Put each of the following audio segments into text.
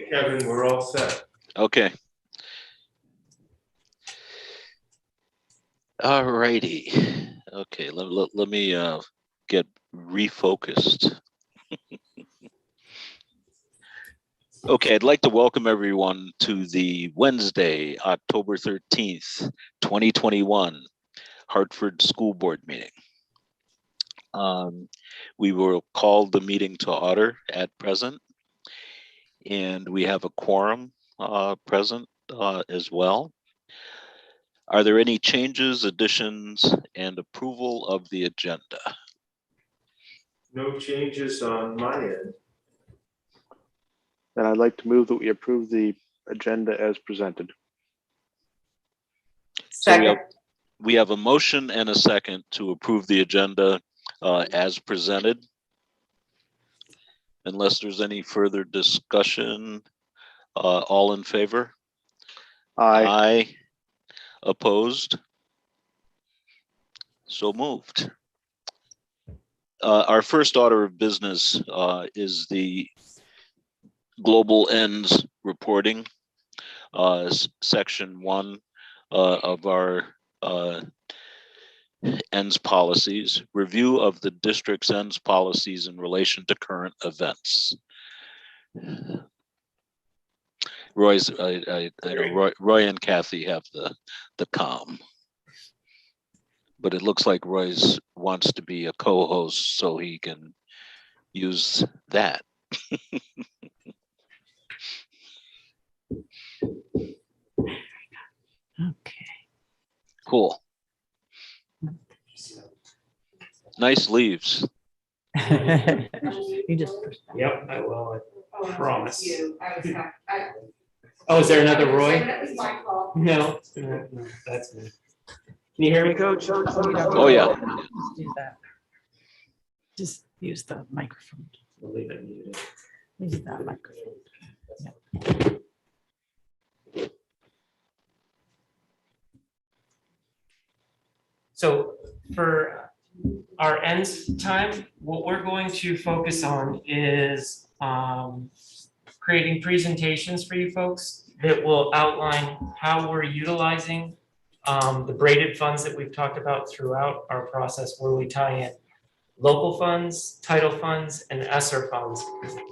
Kevin, we're all set. Okay. All righty. Okay, let me get refocused. Okay, I'd like to welcome everyone to the Wednesday, October 13th, 2021, Hartford School Board meeting. We will call the meeting to order at present, and we have a quorum present as well. Are there any changes, additions, and approval of the agenda? No changes on my end. Then I'd like to move that we approve the agenda as presented. So we have a motion and a second to approve the agenda as presented. Unless there's any further discussion, all in favor? Aye. Aye. Opposed? So moved. Our first order of business is the global ends reporting, section 1 of our ends policies, review of the district's ends policies in relation to current events. Roy's, I know Roy and Kathy have the comm, but it looks like Roy's wants to be a co-host so he can use that. Okay. Cool. Nice leaves. You just Yep, I will. I promise. Oh, is there another Roy? No, that's me. Can you hear me, Coach? Oh yeah. do that. Just use the microphone. We'll leave it muted. Use that microphone. So for our ends time, what we're going to focus on is creating presentations for you folks that will outline how we're utilizing the braided funds that we've talked about throughout our process, where we tie in local funds, title funds, and ESSER funds,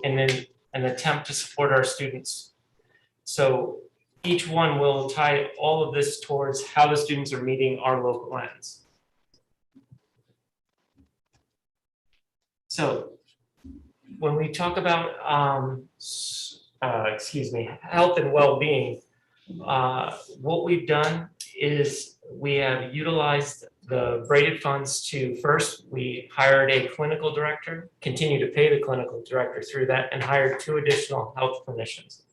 and then an attempt to support our students. So each one will tie all of this towards how the students are meeting our local ends. So when we talk about, health and well-being, what we've done is we have utilized the braided funds to, first, we hired a clinical director, continue to pay the clinical director through that, and hired 2 additional health clinicians.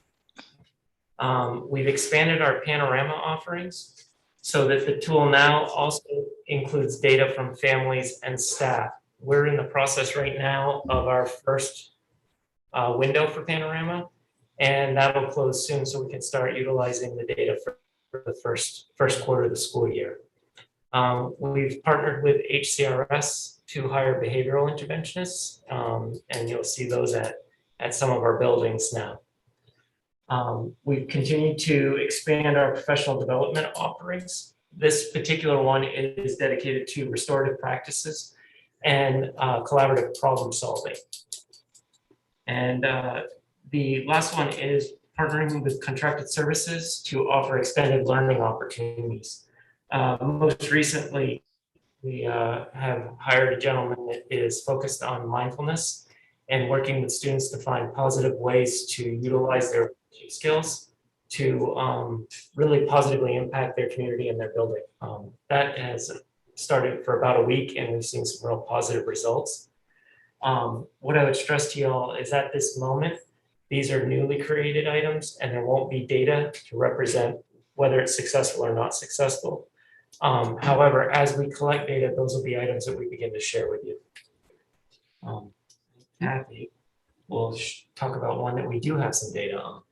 We've expanded our panorama offerings so that the tool now also includes data from families and staff. We're in the process right now of our first window for panorama, and that'll close soon so we can start utilizing the data for the first quarter of the school year. We've partnered with HCRS to hire behavioral interventionists, and you'll see those at some of our buildings now. We've continued to expand our professional development offerings. This particular one is dedicated to restorative practices and collaborative problem solving. And the last one is partnering with contracted services to offer extended learning opportunities. Most recently, we have hired a gentleman that is focused on mindfulness and working with students to find positive ways to utilize their skills to really positively impact their community and their building. That has started for about a week, and we've seen some real positive results. What I would stress to y'all is at this moment, these are newly created items and there won't be data to represent whether it's successful or not successful. However, as we collect data, those will be items that we begin to share with you. Kathy, we'll talk about one that we do have some data on.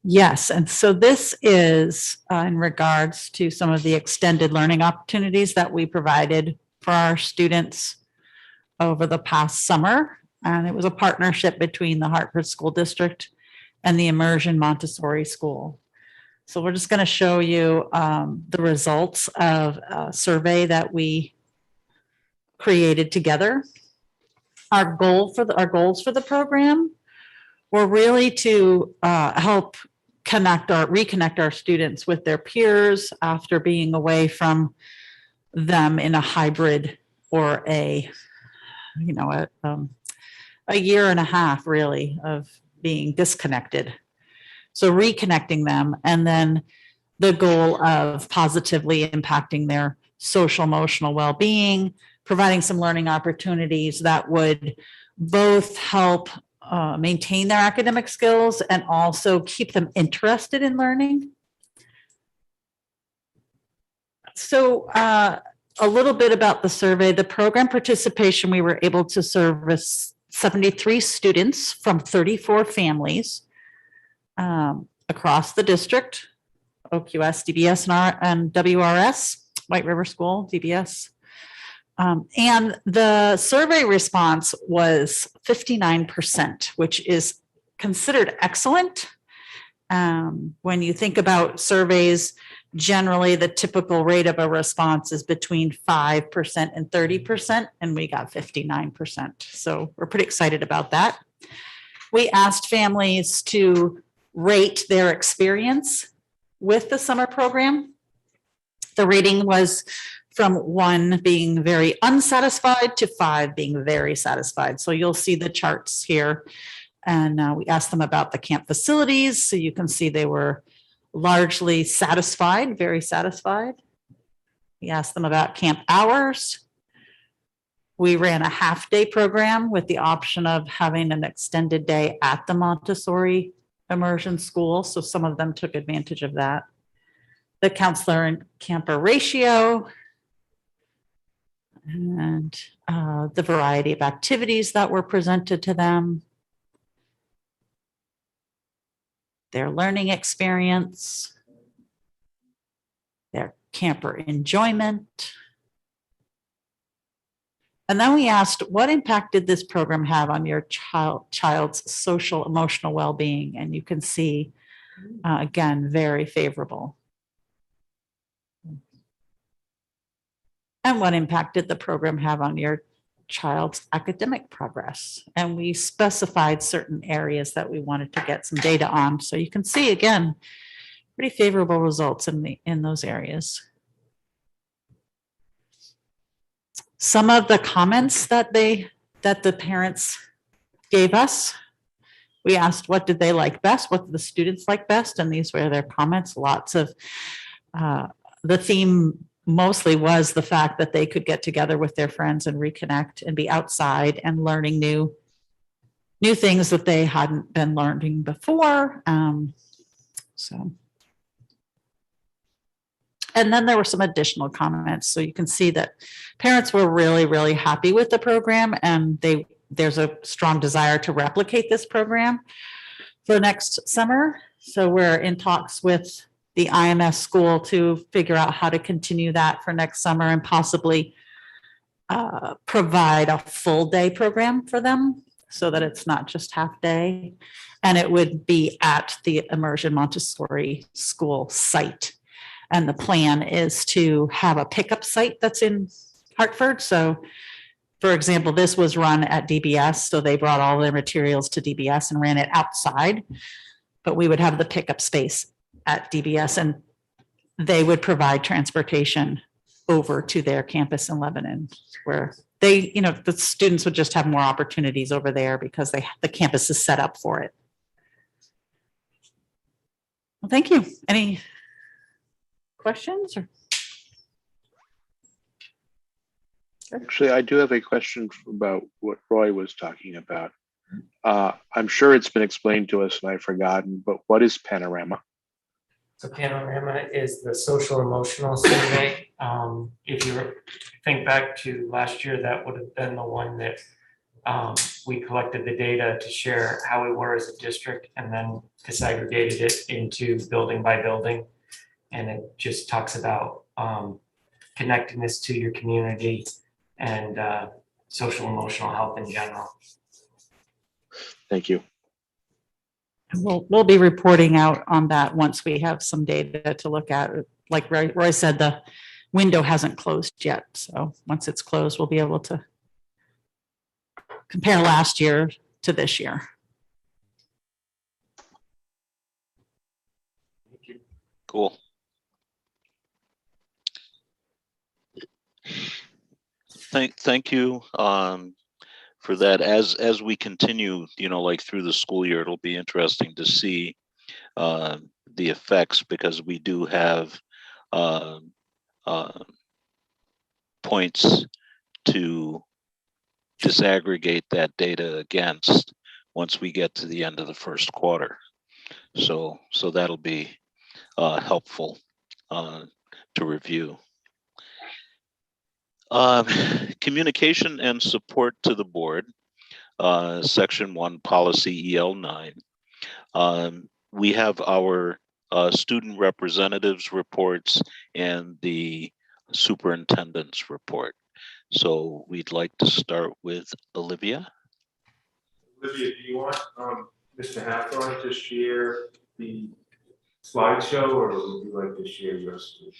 Yes, and so this is in regards to some of the extended learning opportunities that we provided for our students over the past summer. And it was a partnership between the Hartford School District and the Immersion Montessori School. So we're just going to show you the results of a survey that we created together. Our goals for the program were really to help reconnect our students with their peers after being away from them in a hybrid or a year and a half really of being disconnected. So reconnecting them, and then the goal of positively impacting their social emotional well-being, providing some learning opportunities that would both help maintain their academic skills and also keep them interested in learning. So a little bit about the survey. The program participation, we were able to service 73 students from 34 families across the district, OQS, DBS, and WRS, White River School, DBS. And the survey response was 59%, which is considered excellent. When you think about surveys, generally the typical rate of a response is between 5% and 30%, and we got 59%. So we're pretty excited about that. We asked families to rate their experience with the summer program. The rating was from 1 being very unsatisfied to 5 being very satisfied. So you'll see the charts here. And we asked them about the camp facilities. So you can see they were largely satisfied, very satisfied. We asked them about camp hours. We ran a half-day program with the option of having an extended day at the Montessori immersion school. So some of them took advantage of that. The counselor and camper ratio, and the variety of activities that were presented to them, their learning experience, their camper enjoyment. And then we asked, what impact did this program have on your child's social emotional well-being? And you can see, again, very favorable. And what impact did the program have on your child's academic progress? And we specified certain areas that we wanted to get some data on. So you can see, again, pretty favorable results in those areas. Some of the comments that the parents gave us, we asked what did they like best, what did the students like best, and these were their comments. Lots of the theme mostly was the fact that they could get together with their friends and reconnect and be outside and learning new things that they hadn't been learning before. And then there were some additional comments. So you can see that parents were really, really happy with the program, and there's a strong desire to replicate this program for next summer. So we're in talks with the IMS school to figure out how to continue that for next summer and possibly provide a full day program for them so that it's not just half day. And it would be at the Immersion Montessori School site. And the plan is to have a pickup site that's in Hartford. So for example, this was run at DBS. So they brought all their materials to DBS and ran it outside, but we would have the pickup space at DBS, and they would provide transportation over to their campus in Lebanon, where they, the students would just have more opportunities over there because the campus is set up for it. Well, thank you. Any questions? Actually, I do have a question about what Roy was talking about. I'm sure it's been explained to us and I've forgotten, but what is Panorama? So Panorama is the social emotional survey. If you think back to last year, that would have been the one that we collected the data to share how we were as a district, and then disaggregated it into building by building. And it just talks about connectedness to your community and social emotional health in general. Thank you. We'll be reporting out on that once we have some data to look at. Like Roy said, the window hasn't closed yet. So once it's closed, we'll be able to compare last year to this year. Cool. Thank you for that. As we continue, like through the school year, it'll be interesting to see the effects, because we do have points to disaggregate that data against once we get to the end of the first quarter. So that'll be helpful to review. Communication and support to the board, section 1, policy EL9. We have our student representatives reports and the superintendent's report. So we'd like to start with Olivia. Olivia, do you want Mr. Hathorn to share the slideshow, or would you like to share your screen?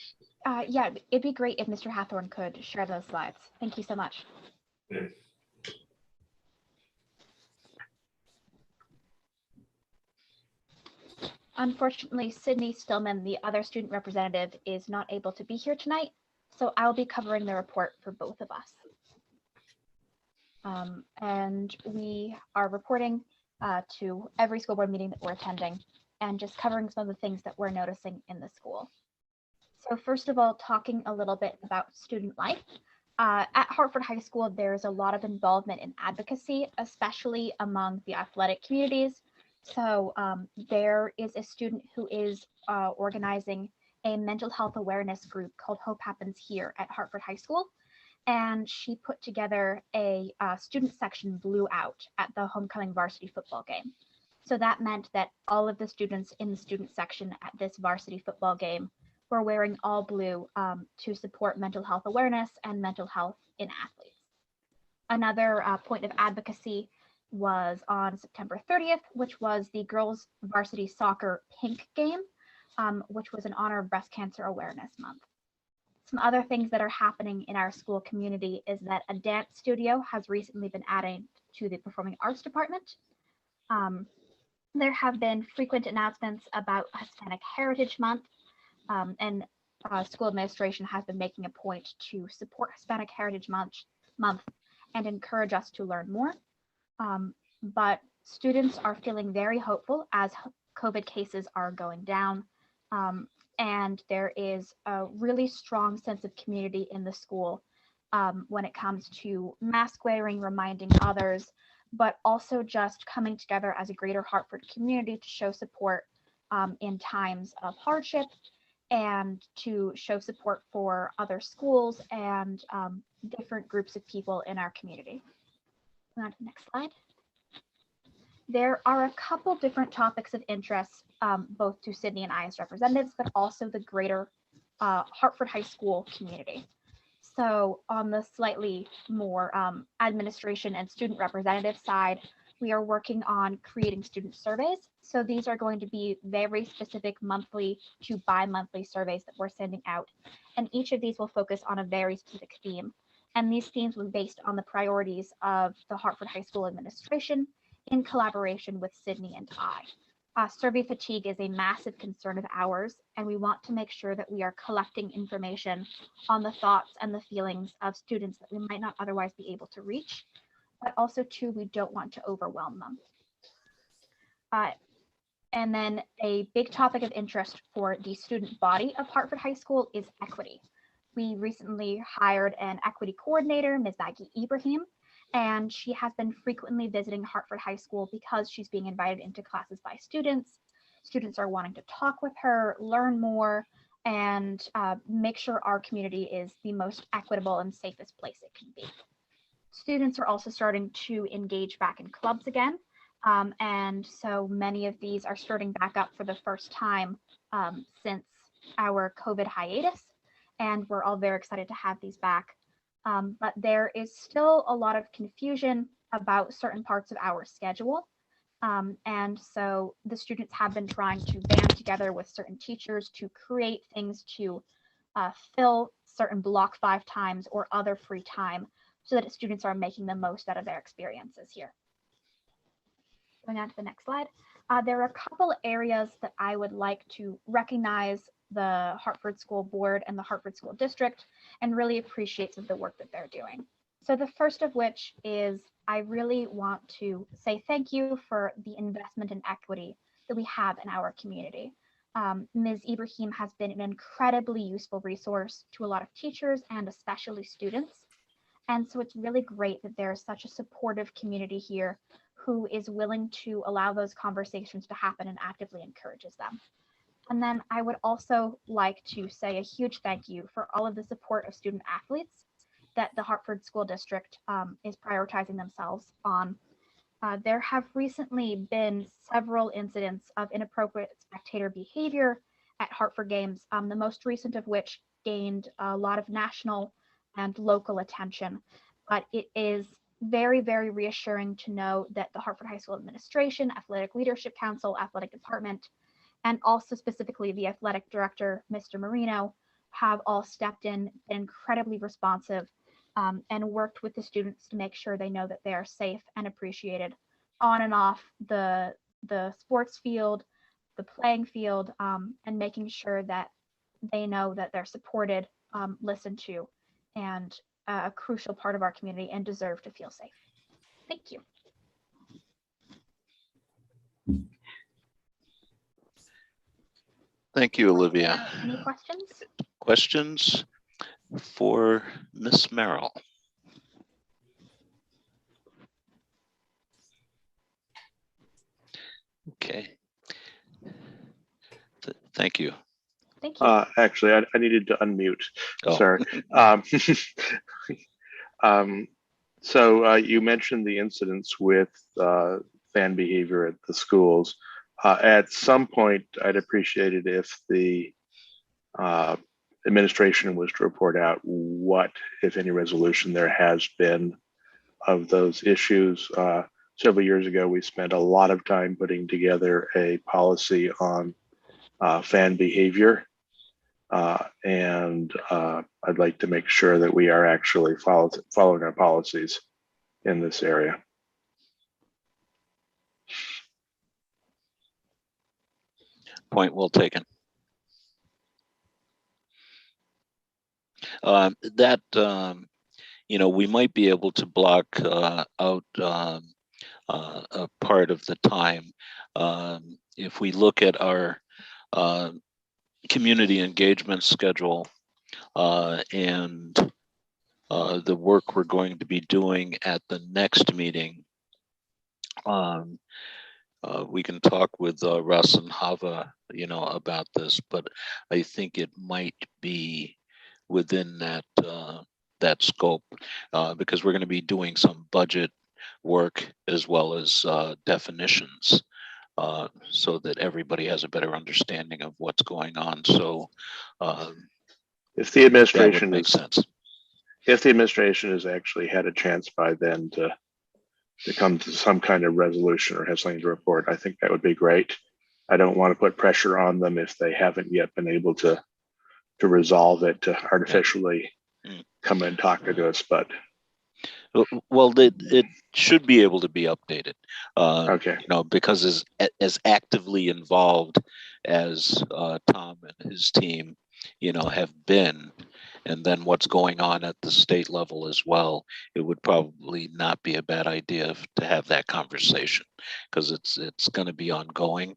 Yeah, it'd be great if Mr. Hathorn could share those slides. Thank you so much. Yeah. Unfortunately, Sydney Stillman, the other student representative, is not able to be here tonight, so I'll be covering the report for both of us. And we are reporting to every school board meeting that we're attending and just covering some of the things that we're noticing in the school. So first of all, talking a little bit about student life. At Hartford High School, there's a lot of involvement in advocacy, especially among the athletic communities. So there is a student who is organizing a mental health awareness group called Hope Happens Here at Hartford High School. And she put together a student section blue out at the homecoming varsity football game. So that meant that all of the students in the student section at this varsity football game were wearing all blue to support mental health awareness and mental health in athletes. Another point of advocacy was on September 30th, which was the girls varsity soccer pink game, which was in honor of Breast Cancer Awareness Month. Some other things that are happening in our school community is that a dance studio has recently been added to the performing arts department. There have been frequent announcements about Hispanic Heritage Month, and school administration has been making a point to support Hispanic Heritage Month and encourage us to learn more. But students are feeling very hopeful as COVID cases are going down. And there is a really strong sense of community in the school when it comes to mask wearing, reminding others, but also just coming together as a greater Hartford community to show support in times of hardship and to show support for other schools and different groups of people in our community. On to the next slide. There are a couple different topics of interest, both to Sydney and I as representatives, but also the greater Hartford High School community. So on the slightly more administration and student representative side, we are working on creating student surveys. So these are going to be very specific monthly to bi-monthly surveys that we're sending out. And each of these will focus on a very specific theme. And these themes will be based on the priorities of the Hartford High School administration in collaboration with Sydney and I. Survey fatigue is a massive concern of ours, and we want to make sure that we are collecting information on the thoughts and the feelings of students that we might not otherwise be able to reach, but also too, we don't want to overwhelm them. And then a big topic of interest for the student body of Hartford High School is equity. We recently hired an equity coordinator, Ms. Maggie Ibrahim, and she has been frequently visiting Hartford High School because she's being invited into classes by students. Students are wanting to talk with her, learn more, and make sure our community is the most equitable and safest place it can be. Students are also starting to engage back in clubs again. And so many of these are starting back up for the first time since our COVID hiatus. And we're all very excited to have these back. But there is still a lot of confusion about certain parts of our schedule. And so the students have been trying to band together with certain teachers to create things to fill certain block 5 times or other free time so that students are making the most out of their experiences here. Going on to the next slide. There are a couple areas that I would like to recognize the Hartford School Board and the Hartford School District and really appreciate some of the work that they're doing. So the first of which is I really want to say thank you for the investment in equity that we have in our community. Ms. Ibrahim has been an incredibly useful resource to a lot of teachers and especially students. And so it's really great that there's such a supportive community here who is willing to allow those conversations to happen and actively encourages them. And then I would also like to say a huge thank you for all of the support of student athletes that the Hartford School District is prioritizing themselves on. There have recently been several incidents of inappropriate spectator behavior at Hartford games, the most recent of which gained a lot of national and local attention. But it is very, very reassuring to know that the Hartford High School Administration, Athletic Leadership Council, Athletic Department, and also specifically the athletic director, Mr. Marino, have all stepped in, incredibly responsive, and worked with the students to make sure they know that they are safe and appreciated on and off the sports field, the playing field, and making sure that they know that they're supported, listened to, and a crucial part of our community and deserve to feel safe. Thank you. Thank you, Olivia. Any questions? Questions for Miss Merrill? Okay. Thank you. Thank you. Actually, I needed to unmute. Oh. Sorry. So you mentioned the incidents with fan behavior at the schools. At some point, I'd appreciate it if the administration was to report out what, if any, resolution there has been of those issues. Several years ago, we spent a lot of time putting together a policy on fan behavior. And I'd like to make sure that we are actually following our policies in this area. Point well taken. We might be able to block out a part of the time. If we look at our community engagement schedule and the work we're going to be doing at the next meeting, we can talk with Russ and Hava, about this, but I think it might be within that scope because we're going to be doing some budget work as well as definitions so that everybody has a better understanding of what's going on. So if the administration makes sense. If the administration has actually had a chance by then to come to some kind of resolution or have something to report, I think that would be great. I don't want to put pressure on them if they haven't yet been able to resolve it, to artificially come and talk to us, but well, it should be able to be updated. Okay. Because as actively involved as Tom and his team, have been, and then what's going on at the state level as well, it would probably not be a bad idea to have that conversation because it's going to be ongoing.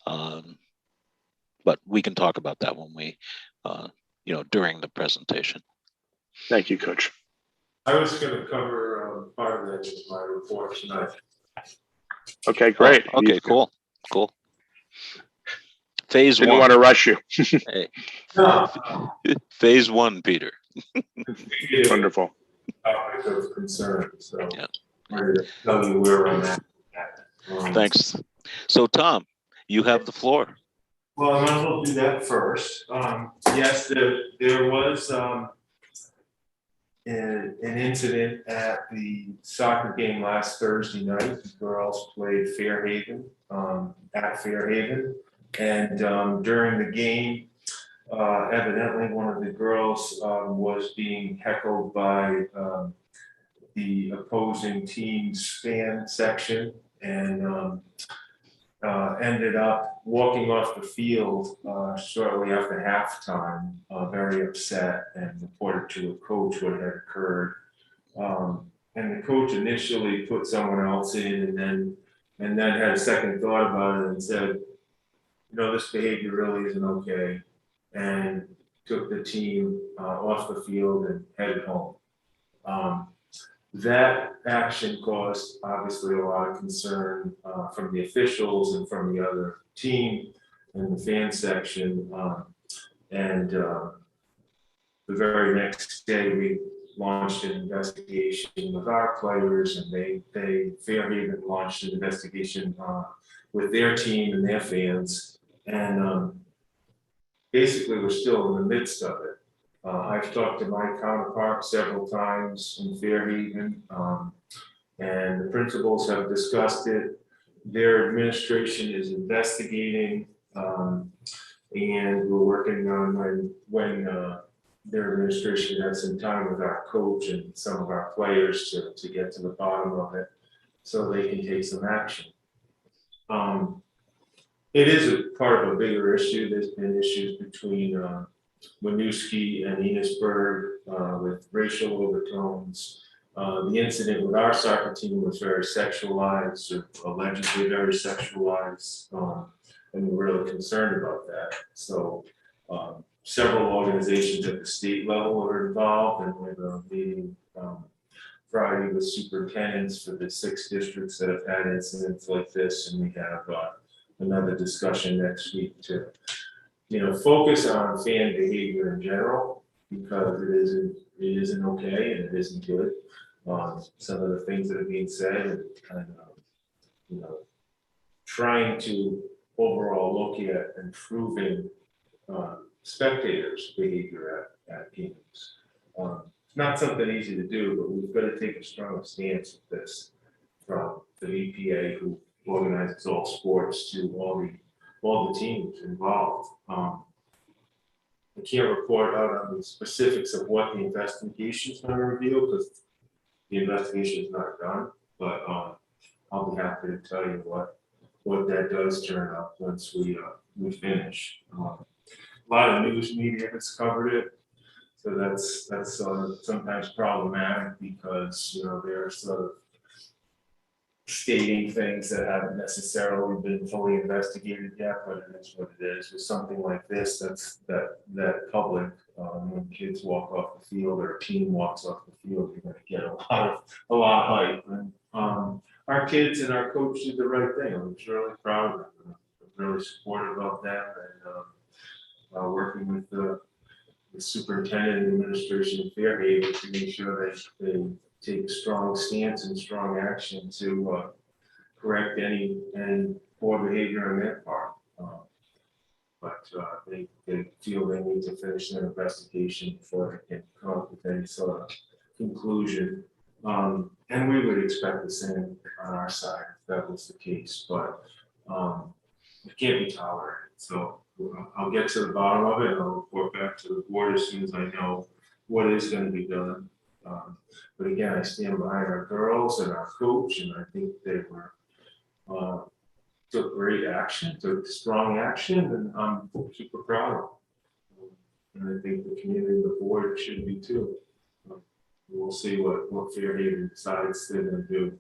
But we can talk about that when we, during the presentation. Thank you, Coach. I was going to cover part of that in my report tonight. Okay, great. Oh, okay, cool. Phase Didn't one. want to rush you. Hey. No. Phase one, Peter. Wonderful. Topic of concern, so Yeah. I'm ready to tell you where I'm at. Thanks. So, Tom, you have the floor. Well, I might as well do that first. Yes, there was an incident at the soccer game last Thursday night. The girls played Fairhaven, at Fairhaven. And during the game, evidently one of the girls was being heckled by the opposing team's fan section, and ended up walking off the field shortly after halftime, very upset, and reported to a coach what had occurred. And the coach initially put someone else in, and then had a second thought about it and said, you know, this behavior really isn't okay, and took the team off the field and headed home. That action caused obviously a lot of concern from the officials and from the other team and the fan section. And the very next day, we launched an investigation with our players, and Fairhaven launched an investigation with their team and their fans. And basically, we're still in the midst of it. I've talked to my counterpart several times in Fairhaven, and the principals have discussed it. Their administration is investigating, and we're working on when their administration has some time with our coach and some of our players to get to the bottom of it, so they can take some action. It is a part of a bigger issue. There's been issues between Winooski and Enosburg with racial overtones. The incident with our soccer team was very sexualized, or allegedly very sexualized, and we're really concerned about that. So several organizations at the state level are involved, and we're meeting Friday with superintendents for the 6 districts that have had incidents like this, and we have another discussion next week to focus on fan behavior in general, because it isn't okay and it isn't good. Some of the things that are being said, and trying to overall look at improving spectators' behavior at games. It's not something easy to do, but we've got to take a strong stance with this, from the EPA, who organizes all sports, to all the teams involved. I can't report out on the specifics of what the investigation is going to reveal, because the investigation is not done, but I'll be happy to tell you what that does turn up once we finish. A lot of news media has covered it, so that's sometimes problematic, because they're sort of stating things that haven't necessarily been fully investigated yet, but it is what it is. With something like this, that public, when kids walk off the field or a team walks off the field, you're going to get a lot of hype. And our kids and our coach did the right thing. I was really proud of them. I'm really supportive of them, and working with the superintendent and administration of Fairhaven to make sure they take a strong stance and strong action to correct any poor behavior on their part. But they feel they need to finish their investigation before they can come up with any sort of conclusion. And we would expect the same on our side if that was the case, but it can't be tolerated. So I'll get to the bottom of it, and I'll report back to the board as soon as I know what is going to be done. But again, I stand behind our girls and our coach, and I think they were took great action, took strong action, and I'm super proud of them. And I think the community and the board should be too. We'll see what Fairhaven decides they're going to do.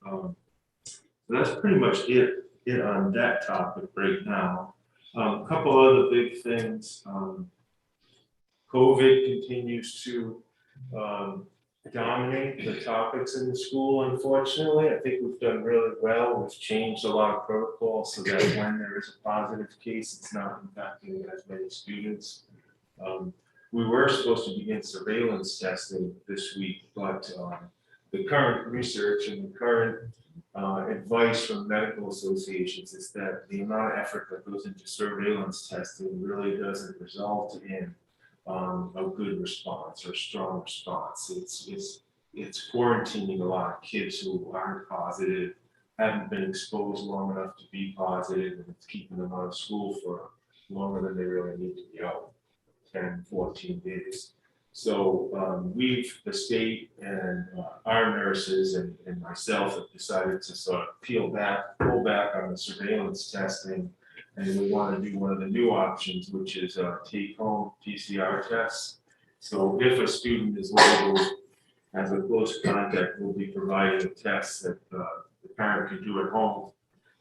So that's pretty much it on that topic right now. A couple other big things. COVID continues to dominate the topics in the school, unfortunately. I think we've done really well. We've changed a lot of protocols so that when there is a positive case, it's not impacting as many students. We were supposed to begin surveillance testing this week, but the current research and the current advice from medical associations is that the amount of effort that goes into surveillance testing really doesn't result in a good response or strong response. It's quarantining a lot of kids who aren't positive, haven't been exposed long enough to be positive, and it's keeping them out of school for longer than they really need to be out, 10, 14 days. So the state and our nurses and myself have decided to sort of pull back on the surveillance testing. And we want to do one of the new options, which is take-home PCR tests. So if a student is labeled as a close contact, we'll be providing a test that the parent can do at home,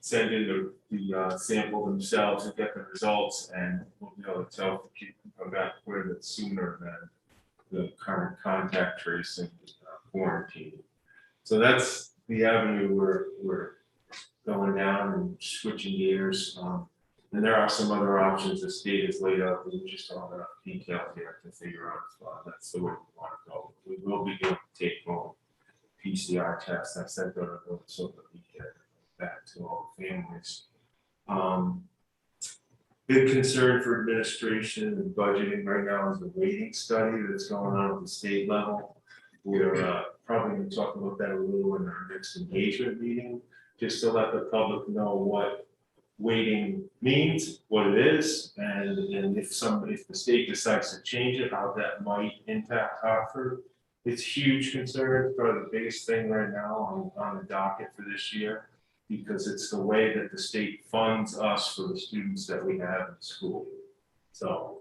send in the sample themselves and get the results, and we'll be able to tell if the kid can come back with it sooner than the current contact tracing quarantine. So that's the avenue we're going down and switching gears. And there are some other options the state has laid out, but we just don't have enough detail here to figure out if that's the way we want to go. We will be doing take-home PCR tests. I sent out a note so that we get back to all families. Big concern for administration and budgeting right now is the weighting study that's going on at the state level. We're probably going to talk about that a little in our next engagement meeting, just to let the public know what weighting means, what it is, and if the state decides to change it, how that might impact Hartford. It's huge concern, probably the biggest thing right now on the docket for this year, because it's the way that the state funds us for the students that we have in school. So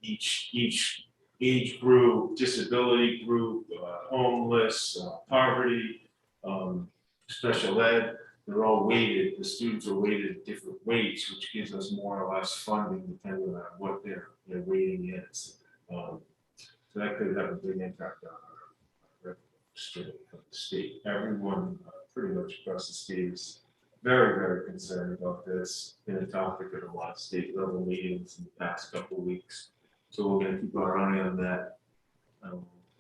each age group, disability group, homeless, poverty, special ed, they're all weighted. The students are weighted at different weights, which gives us more or less funding depending on what their weighting is. So that could have a big impact on our revenue stream from the state. Everyone pretty much across the state is very, very concerned about this. Been a topic at a lot of state level meetings in the past couple of weeks. So we're going to keep our eye on that.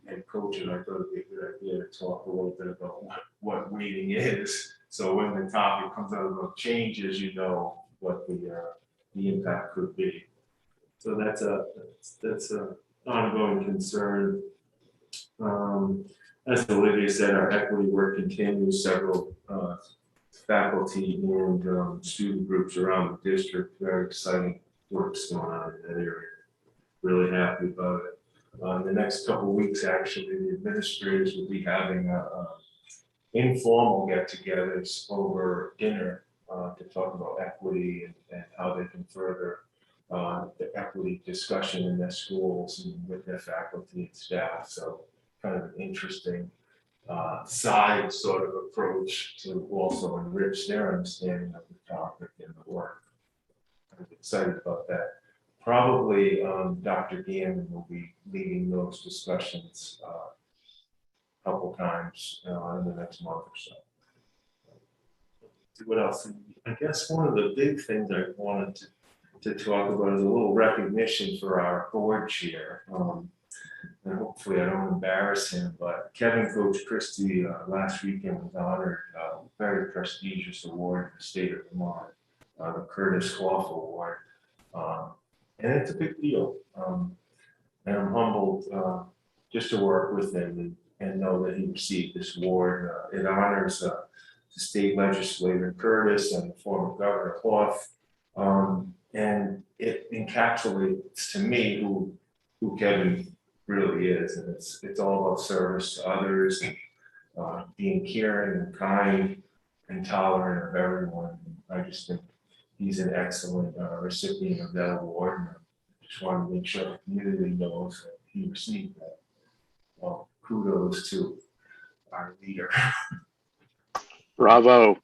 And Coach and I thought it'd be a good idea to talk a little bit about what weighting is. So when the topic comes out about changes, you know what the impact could be. So that's a ongoing concern. As Olivia said, our equity work continues. Several faculty and student groups around the district. Very exciting work's going on in that area. Really happy about it. In the next couple of weeks, actually, the administrators will be having informal get-togethers over dinner to talk about equity and how they can further the equity discussion in their schools and with their faculty and staff. So kind of an interesting side sort of approach to also enrich their understanding of the topic and the work. I'm excited about that. Probably Dr. Gannon will be leading those discussions a couple times in the next month or so. What else? I guess one of the big things I wanted to talk about is a little recognition for our board chair. And hopefully I don't embarrass him, but Kevin Coach Christie last weekend was honored a very prestigious award in the state of Vermont, the Curtis Clough Award. And it's a big deal. And I'm humbled just to work with him and know that he received this award. It honors the state legislator Curtis and the former Governor Clough. And it encapsulates to me who Kevin really is. And it's all about service to others, and being caring and kind and tolerant of everyone. I just think he's an excellent recipient of that award. And I just want to make sure the community knows that he received that. Well, kudos to our leader. Bravo.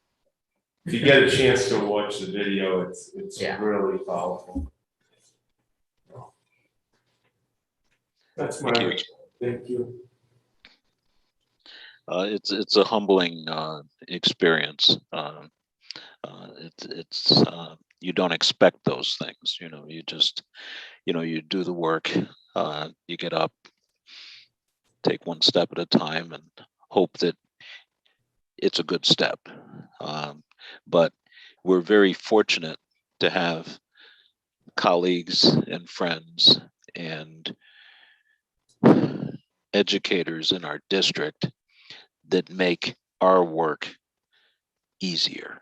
If you get a chance to watch the video, it's really powerful. That's my thank you. It's a humbling experience. It's you don't expect those things, you just, you do the work, you get up, take one step at a time and hope that it's a good step. But we're very fortunate to have colleagues and friends and educators in our district that make our work easier.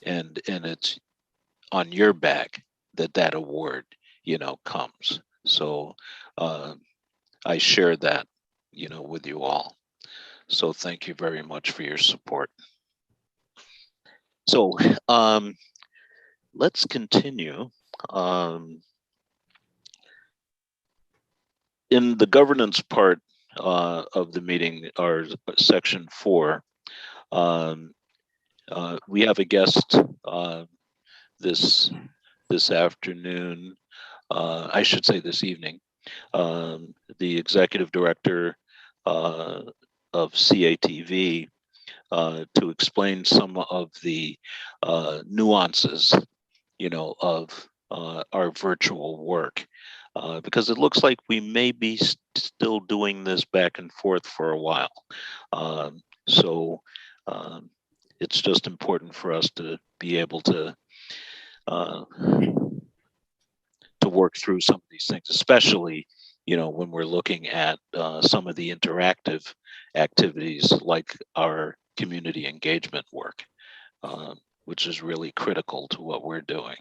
And it's on your back that award, comes. So I share that, with you all. So thank you very much for your support. So let's continue. In the governance part of the meeting, or section 4, we have a guest this afternoon. I should say this evening. The executive director of CATV to explain some of the nuances, of our virtual work. Because it looks like we may be still doing this back and forth for a while. So it's just important for us to be able to work through some of these things, especially, when we're looking at some of the interactive activities like our community engagement work, which is really critical to what we're doing.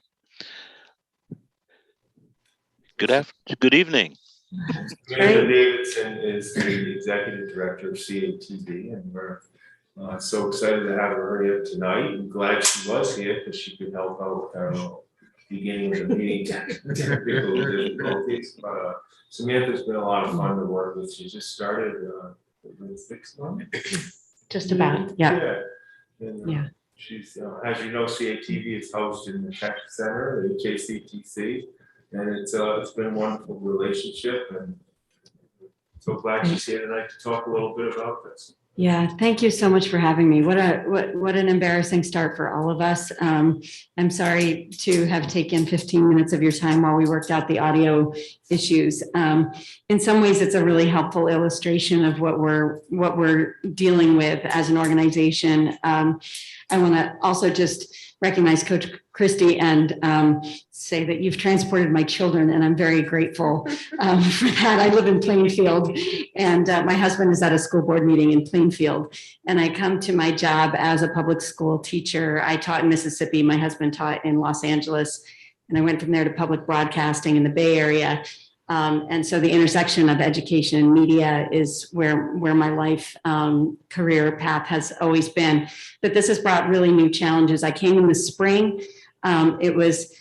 Good evening. Amanda Davidson is the executive director of CATV, and we're so excited to have her hurry up tonight. I'm glad she was here because she could help out with our beginning of the meeting technical difficulties. But Samantha's been a lot of fun to work with. She just started 6 months. Just about, yeah. And, Yeah. She's, as you know, CATV is hosted in the Tech Center, the JCTC. And it's been a wonderful relationship, and so glad she's here tonight to talk a little bit about this. Yeah, thank you so much for having me. What an embarrassing start for all of us. I'm sorry to have taken 15 minutes of your time while we worked out the audio issues. In some ways, it's a really helpful illustration of what we're dealing with as an organization. I want to also just recognize Coach Christie and say that you've transported my children, and I'm very grateful for that. I live in Plainfield, and my husband is at a school board meeting in Plainfield, and I come to my job as a public school teacher. I taught in Mississippi. My husband taught in Los Angeles, and I went from there to public broadcasting in the Bay Area. And so the intersection of education and media is where my life career path has always been. But this has brought really new challenges. I came in the spring. It was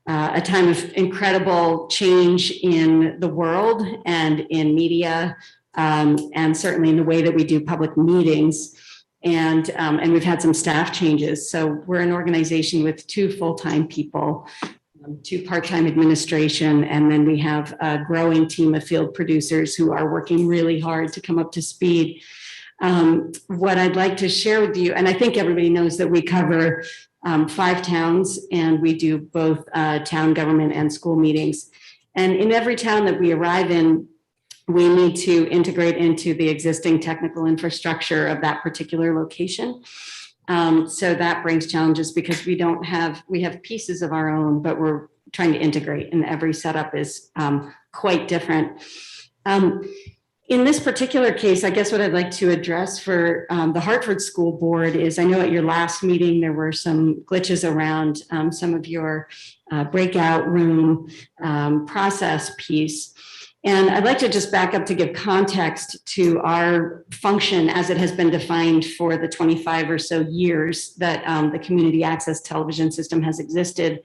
a time of incredible change in the world and in media, and certainly in the way that we do public meetings. And we've had some staff changes. So we're an organization with 2 full-time people, 2 part-time administration, and then we have a growing team of field producers who are working really hard to come up to speed. What I'd like to share with you, and I think everybody knows that we cover 5 towns, and we do both town government and school meetings. And in every town that we arrive in, we need to integrate into the existing technical infrastructure of that particular location. So that brings challenges because we have pieces of our own, but we're trying to integrate, and every setup is quite different. In this particular case, I guess what I'd like to address for the Hartford School Board is, I know at your last meeting, there were some glitches around some of your breakout room process piece. And I'd like to just back up to give context to our function as it has been defined for the 25 or so years that the community access television system has existed.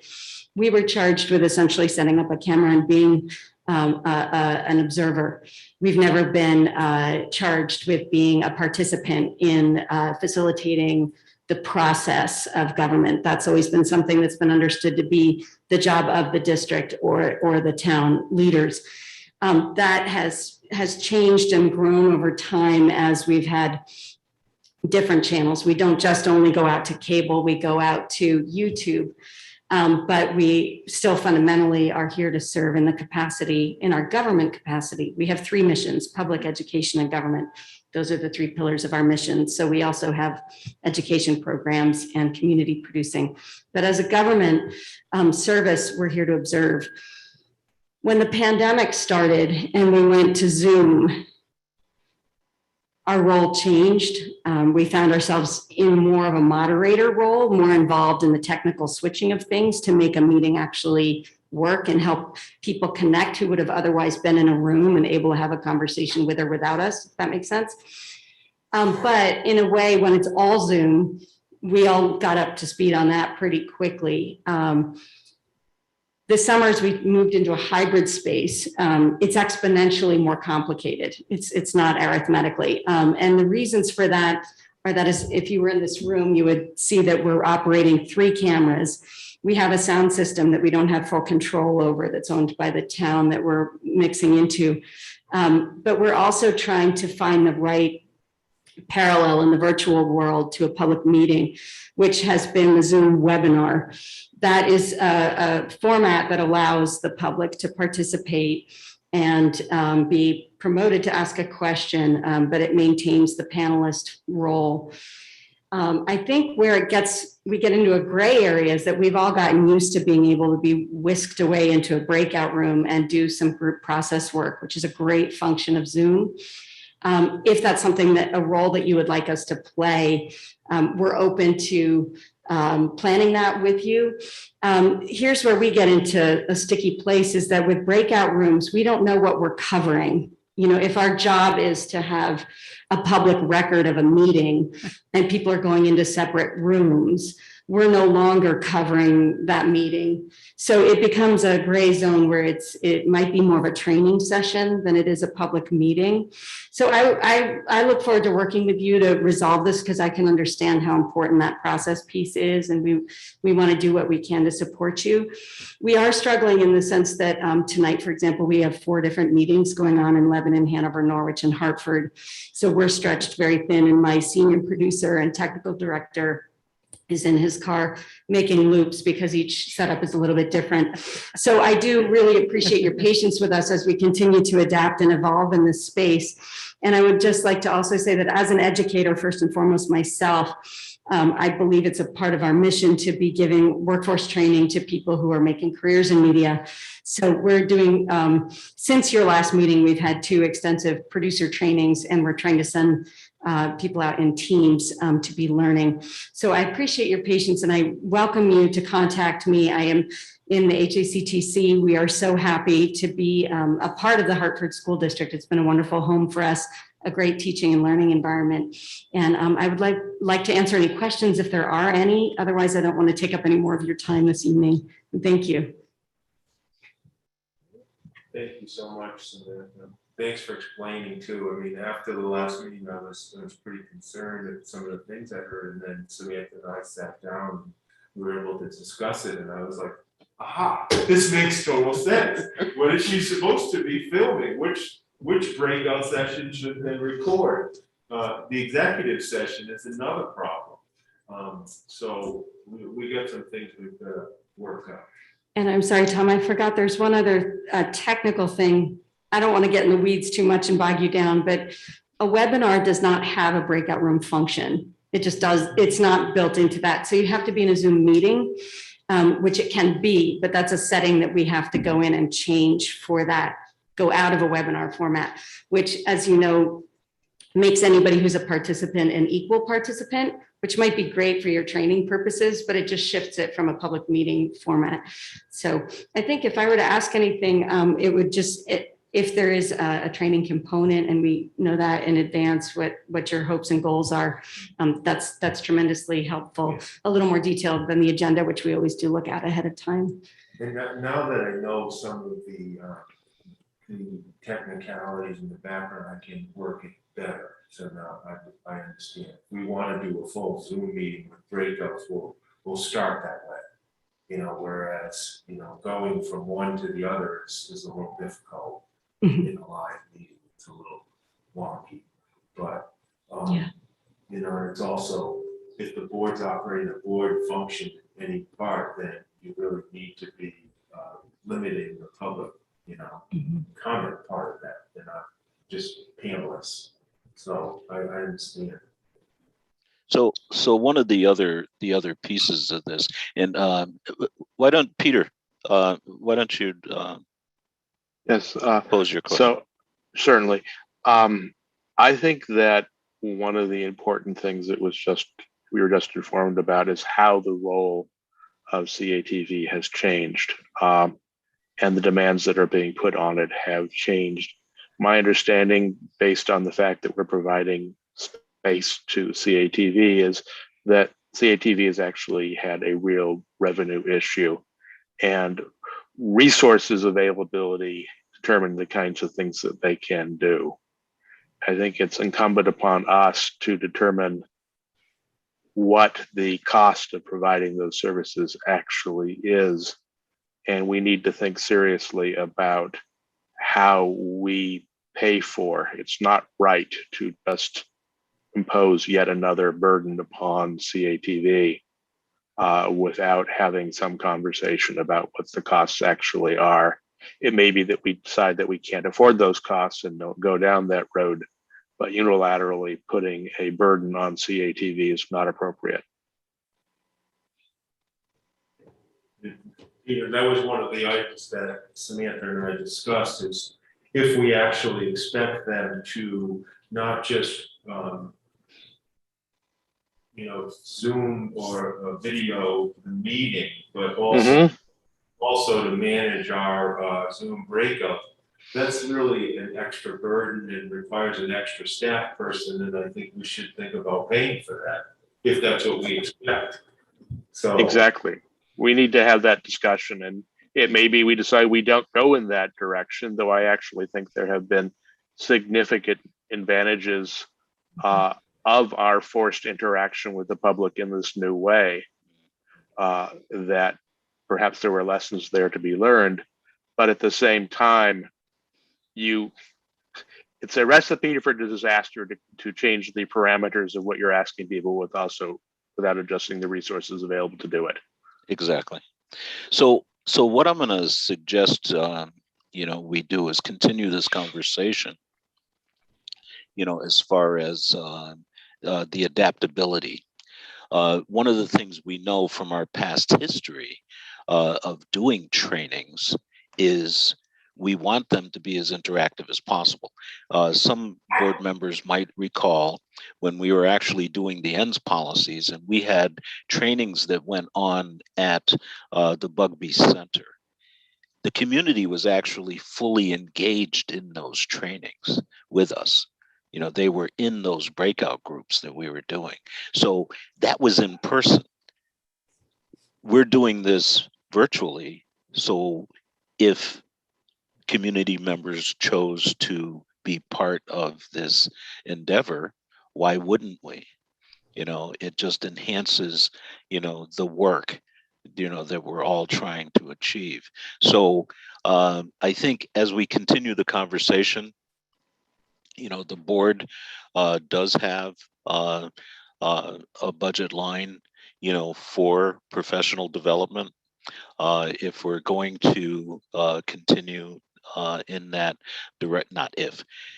We were charged with essentially setting up a camera and being an observer. We've never been charged with being a participant in facilitating the process of government. That's always been something that's been understood to be the job of the district or the town leaders. That has changed and grown over time as we've had different channels. We don't just only go out to cable, we go out to YouTube, but we still fundamentally are here to serve in the capacity, in our government capacity. We have 3 missions: public, education, and government. Those are the 3 pillars of our mission. So we also have education programs and community producing. But as a government service, we're here to observe. When the pandemic started and we went to Zoom, our role changed. We found ourselves in more of a moderator role, more involved in the technical switching of things to make a meeting actually work and help people connect who would have otherwise been in a room and able to have a conversation with or without us, if that makes sense. But in a way, when it's all Zoom, we all got up to speed on that pretty quickly. This summer, as we moved into a hybrid space, it's exponentially more complicated. It's not arithmetically. And the reasons for that are that is, if you were in this room, you would see that we're operating 3 cameras. We have a sound system that we don't have full control over that's owned by the town that we're mixing into. But we're also trying to find the right parallel in the virtual world to a public meeting, which has been the Zoom webinar. That is a format that allows the public to participate and be promoted to ask a question, but it maintains the panelist role. I think where we get into a gray area is that we've all gotten used to being able to be whisked away into a breakout room and do some group process work, which is a great function of Zoom. If that's something that a role that you would like us to play, we're open to planning that with you. Here's where we get into a sticky place is that with breakout rooms, we don't know what we're covering. You know, if our job is to have a public record of a meeting and people are going into separate rooms, we're no longer covering that meeting. So it becomes a gray zone where it might be more of a training session than it is a public meeting. So I look forward to working with you to resolve this because I can understand how important that process piece is. And we want to do what we can to support you. We are struggling in the sense that tonight, for example, we have 4 different meetings going on in Lebanon, Hanover, Norwich, and Hartford. So we're stretched very thin, and my senior producer and technical director is in his car making loops because each setup is a little bit different. So I do really appreciate your patience with us as we continue to adapt and evolve in this space. And I would just like to also say that as an educator, first and foremost myself, I believe it's a part of our mission to be giving workforce training to people who are making careers in media. So we're doing, since your last meeting, we've had 2 extensive producer trainings, and we're trying to send people out in teams to be learning. So I appreciate your patience, and I welcome you to contact me. I am in the HACTC. We are so happy to be a part of the Hartford School District. It's been a wonderful home for us, a great teaching and learning environment. And I would like to answer any questions if there are any. Otherwise, I don't want to take up any more of your time this evening. Thank you. Thank you so much, Samantha. Thanks for explaining too. I mean, after the last meeting, I was pretty concerned at some of the things I heard, and then Samantha and I sat down and we were able to discuss it, and I was like, aha, this makes total sense. What is she supposed to be filming? Which breakout session should then record? The executive session is another problem. So we got some things we've got to work out. And I'm sorry, Tom, I forgot there's one other technical thing. I don't want to get in the weeds too much and bog you down, but a webinar does not have a breakout room function. It just does. It's not built into that. So you have to be in a Zoom meeting, which it can be, but that's a setting that we have to go in and change for that, go out of a webinar format, which, as you know, makes anybody who's a participant an equal participant, which might be great for your training purposes, but it just shifts it from a public meeting format. So I think if I were to ask anything, it would just, if there is a training component and we know that in advance what your hopes and goals are, that's tremendously helpful. A little more detailed than the agenda, which we always do look at ahead of time. And now that I know some of the technicalities in the background, I can work it better. So now I understand. We want to do a full Zoom meeting with breakouts. We'll start that way. You know, whereas, you know, going from one to the other is a little difficult in a live meeting. It's a little wonky, but you know, it's also, if the board's operating a board function in any part, then you really need to be limiting the public, you know, comment part of that. They're not just panelists. So I understand. So one of the other pieces of this, and why don't Peter, why don't you Yes. Pose your question. So certainly, I think that one of the important things that we were just informed about is how the role of CATV has changed, and the demands that are being put on it have changed. My understanding, based on the fact that we're providing space to CATV, is that CATV has actually had a real revenue issue, and resources availability determine the kinds of things that they can do. I think it's incumbent upon us to determine what the cost of providing those services actually is. And we need to think seriously about how we pay for. It's not right to just impose yet another burden upon CATV without having some conversation about what the costs actually are. It may be that we decide that we can't afford those costs and don't go down that road, but unilaterally putting a burden on CATV is not appropriate. That was one of the items that Samantha and I discussed, is if we actually expect them to not just, Zoom or video the meeting, but also to manage our Zoom breakup. That's really an extra burden and requires an extra staff person, and I think we should think about paying for that, if that's what we expect. So Exactly. We need to have that discussion, and it may be we decide we don't go in that direction, though I actually think there have been significant advantages of our forced interaction with the public in this new way, that perhaps there were lessons there to be learned, but at the same time, it's a recipe for disaster to change the parameters of what you're asking people without adjusting the resources available to do it. Exactly. So what I'm going to suggest, we do is continue this conversation, as far as the adaptability. One of the things we know from our past history of doing trainings is we want them to be as interactive as possible. Some board members might recall when we were actually doing the ends policies, and we had trainings that went on at the Bugby Center. The community was actually fully engaged in those trainings with us. They were in those breakout groups that we were doing. So that was in person. We're doing this virtually. So if community members chose to be part of this endeavor, why wouldn't we? It just enhances, the work, that we're all trying to achieve. So I think as we continue the conversation, the board does have a budget line, for professional development. If we're going to continue in that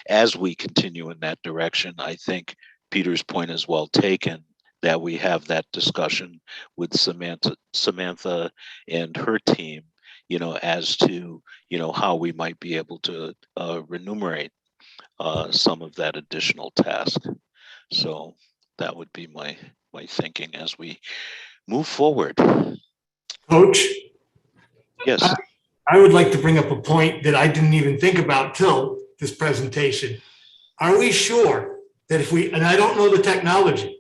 as we continue in that direction, I think Peter's point is well taken, that we have that discussion with Samantha and her team, as to, how we might be able to remunerate some of that additional task. So that would be my thinking as we move forward. Coach, Yes. I would like to bring up a point that I didn't even think about till this presentation. Are we sure that and I don't know the technology,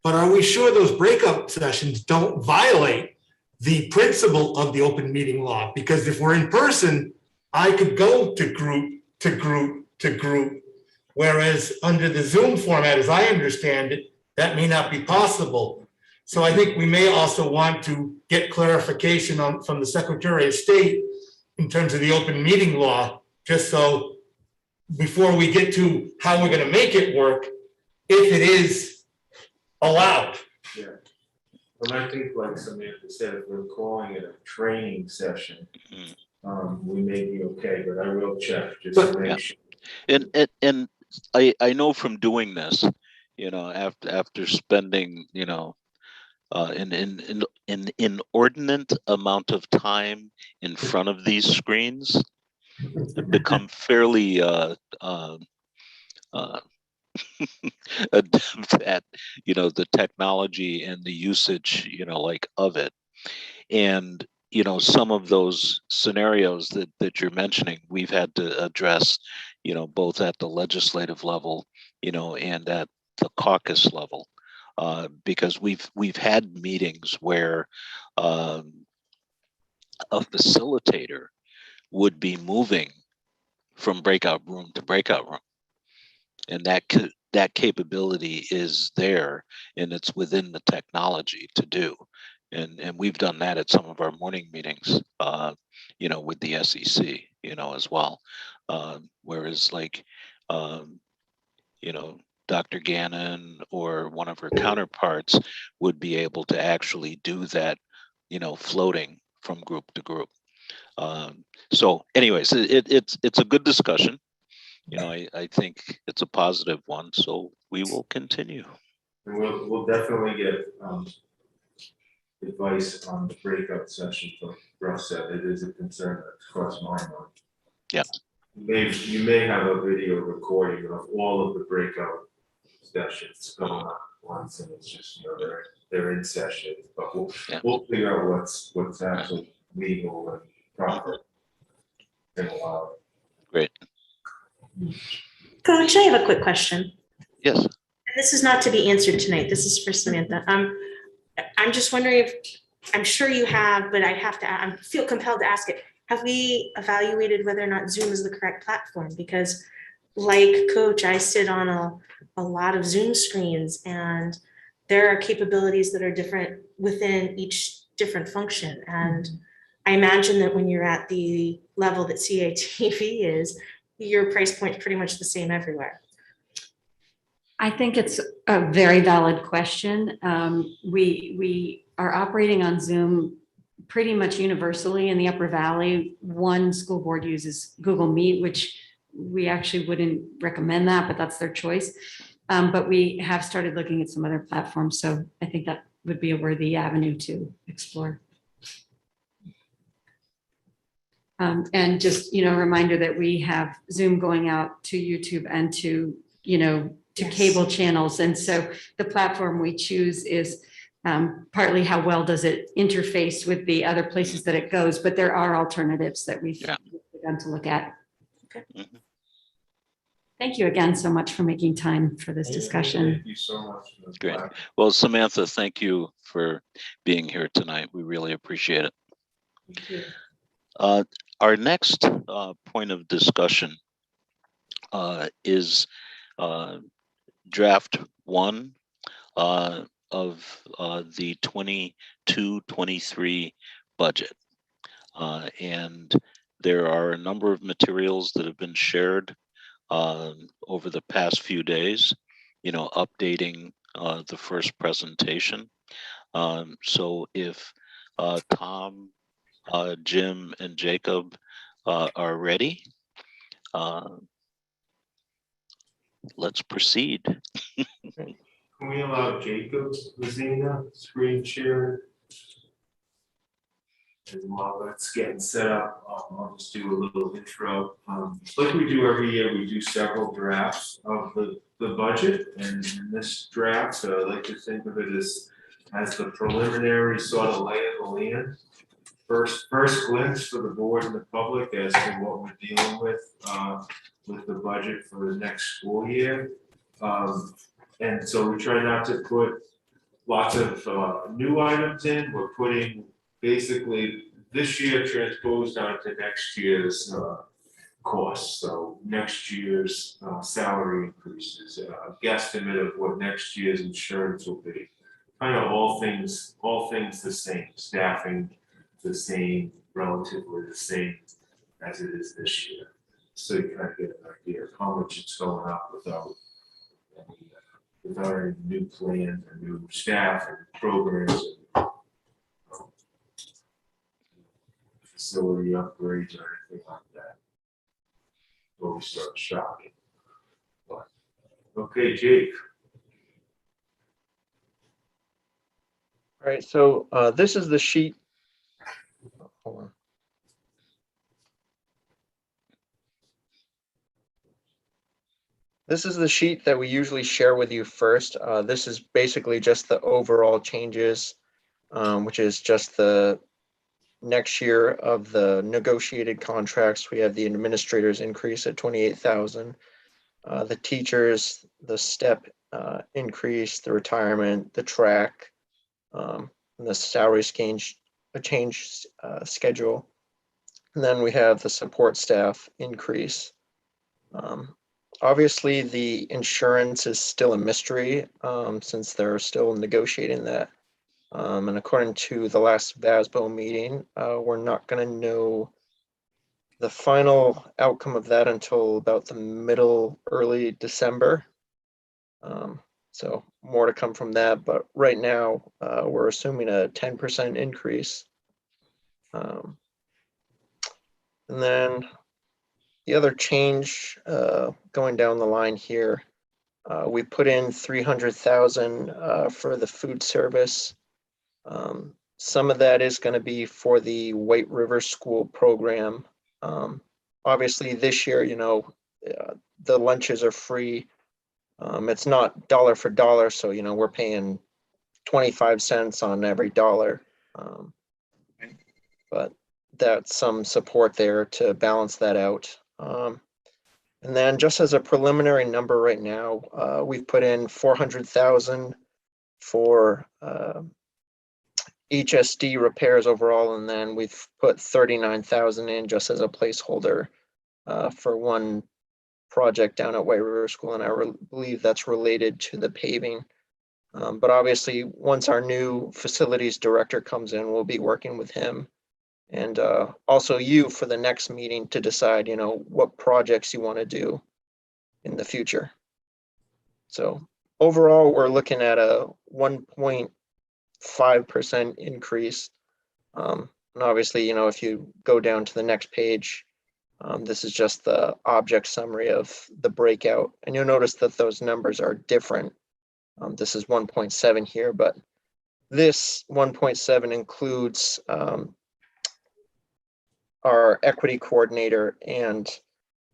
but are we sure those breakout sessions don't violate the principle of the open meeting law? Because if we're in person, I could go to group to group to group, whereas under the Zoom format, as I understand it, that may not be possible. So I think we may also want to get clarification from the Secretary of State in terms of the open meeting law, just so before we get to how we're going to make it work, if it is allowed. Yeah. And I think, like Samantha said, if we're calling it a training session, we may be okay, but I will check just to make sure. And I know from doing this, after spending, an inordinate amount of time in front of these screens, become fairly adept at, the technology and the usage, like of it. And, some of those scenarios that you're mentioning, we've had to address, both at the legislative level, and at the caucus level. Because we've had meetings where a facilitator would be moving from breakout room to breakout room, and that capability is there, and it's within the technology to do. And we've done that at some of our morning meetings, with the SEC, as well. Whereas like, Dr. Gannon or one of her counterparts would be able to actually do that, floating from group to group. So anyways, it's a good discussion. I think it's a positive one, so we will continue. And we'll definitely get advice on the breakout session from Russ. Said it is a concern that's crossed my mind. Yeah. You may have a video recording of all of the breakout sessions going on at once, and it's just, they're in session, but we'll figure out what's actually legal and proper and allowed. Great. Coach, I have a quick question. Yes. And this is not to be answered tonight. This is for Samantha. I'm just wondering if, I'm sure you have, but I feel compelled to ask it. Have we evaluated whether or not Zoom is the correct platform? Because like Coach, I sit on a lot of Zoom screens, and there are capabilities that are different within each different function. And I imagine that when you're at the level that CATV is, your price point is pretty much the same everywhere. I think it's a very valid question. We are operating on Zoom pretty much universally in the Upper Valley. One school board uses Google Meet, which we actually wouldn't recommend that, but that's their choice. But we have started looking at some other platforms. So I think that would be a worthy avenue to explore. And just, a reminder that we have Zoom going out to YouTube and to, to cable channels. And so the platform we choose is partly how well does it interface with the other places that it goes, but there are alternatives that we've begun to look at. Okay. Mm-hmm. Thank you again so much for making time for this discussion. Thank you so much. Great. Well, Samantha, thank you for being here tonight. We really appreciate it. Thank you. Our next point of discussion is draft one of the 22-23 budget. And there are a number of materials that have been shared over the past few days, updating the first presentation. So if Tom, Jim, and Jacob are ready, let's proceed. Can we allow Jacob Lazina screen share? And while that's getting set up, I'll just do a little intro. Like we do every year, we do several drafts of the budget, and in this draft, I like to think of it as the preliminary sort of lay of the land. First glimpse for the board and the public as to what we're dealing with the budget for the next school year. And so we try not to put lots of new items in. We're putting basically this year transposed onto next year's costs. So next year's salary increases, a guesstimate of what next year's insurance will be. Kind of all things the same, staffing the same, relatively the same as it is this year. So you kind of get an idea of how much it's going up without any new plans and new staff and programs and facility upgrades or anything like that. Before we start shopping. But, okay, Jake. All right, so this is the sheet. Hold on. This is the sheet that we usually share with you first. This is basically just the overall changes, which is just the next year of the negotiated contracts. We have the administrators increase at 28,000. The teachers, the step increase, the retirement, the track, and the salary change schedule. And then we have the support staff increase. Obviously, the insurance is still a mystery since they're still negotiating that. And according to the last VASBO meeting, we're not going to know the final outcome of that until about the early December. So more to come from that, but right now we're assuming a 10% increase. And then the other change going down the line here, we put in 300,000 for the food service. Some of that is going to be for the White River School program. Obviously this year, the lunches are free. It's not dollar for dollar, so we're paying 25 cents on every dollar. But that's some support there to balance that out. And then just as a preliminary number right now, we've put in 400,000 for HSD repairs overall, and then we've put 39,000 in just as a placeholder for one project down at White River School, and I believe that's related to the paving. But obviously, once our new facilities director comes in, we'll be working with him and also you for the next meeting to decide, what projects you want to do in the future. So overall, we're looking at a 1.5% increase. And obviously, if you go down to the next page, this is just the object summary of the breakout. And you'll notice that those numbers are different. This is 1.7 here, but this 1.7 includes our equity coordinator and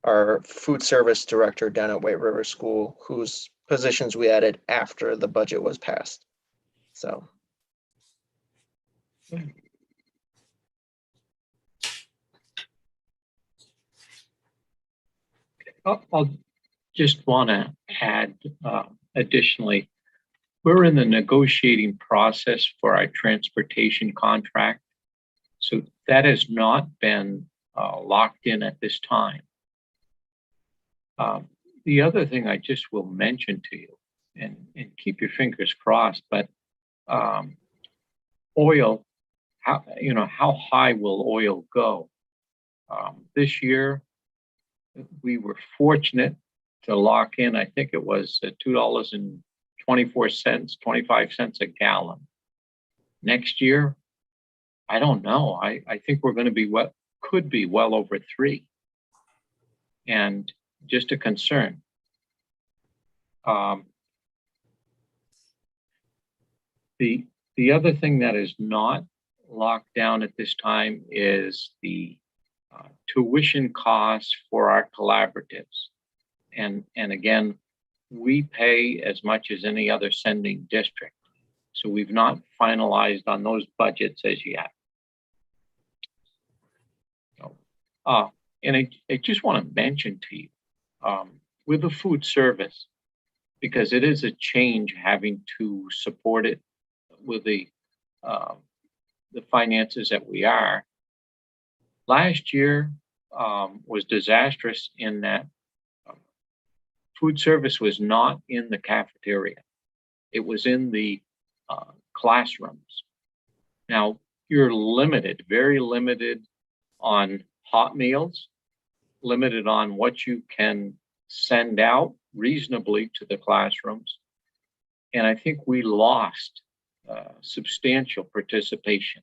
our food service director down at White River School, whose positions we added after the budget was passed. So. I'll just want to add additionally, we're in the negotiating process for our transportation contract. So that has not been locked in at this time. The other thing I just will mention to you, and keep your fingers crossed, but oil, how high will oil go? This year, we were fortunate to lock in, I think it was $2.24, 25 cents a gallon. Next year, I don't know. I think we're going to be could be well over $3. And just a concern. The other thing that is not locked down at this time is the tuition costs for our collaboratives. And again, we pay as much as any other sending district. So we've not finalized on those budgets as yet. And I just want to mention to you, with the food service, because it is a change having to support it with the finances that we are. Last year was disastrous in that food service was not in the cafeteria. It was in the classrooms. Now, you're limited, very limited on hot meals, limited on what you can send out reasonably to the classrooms. And I think we lost substantial participation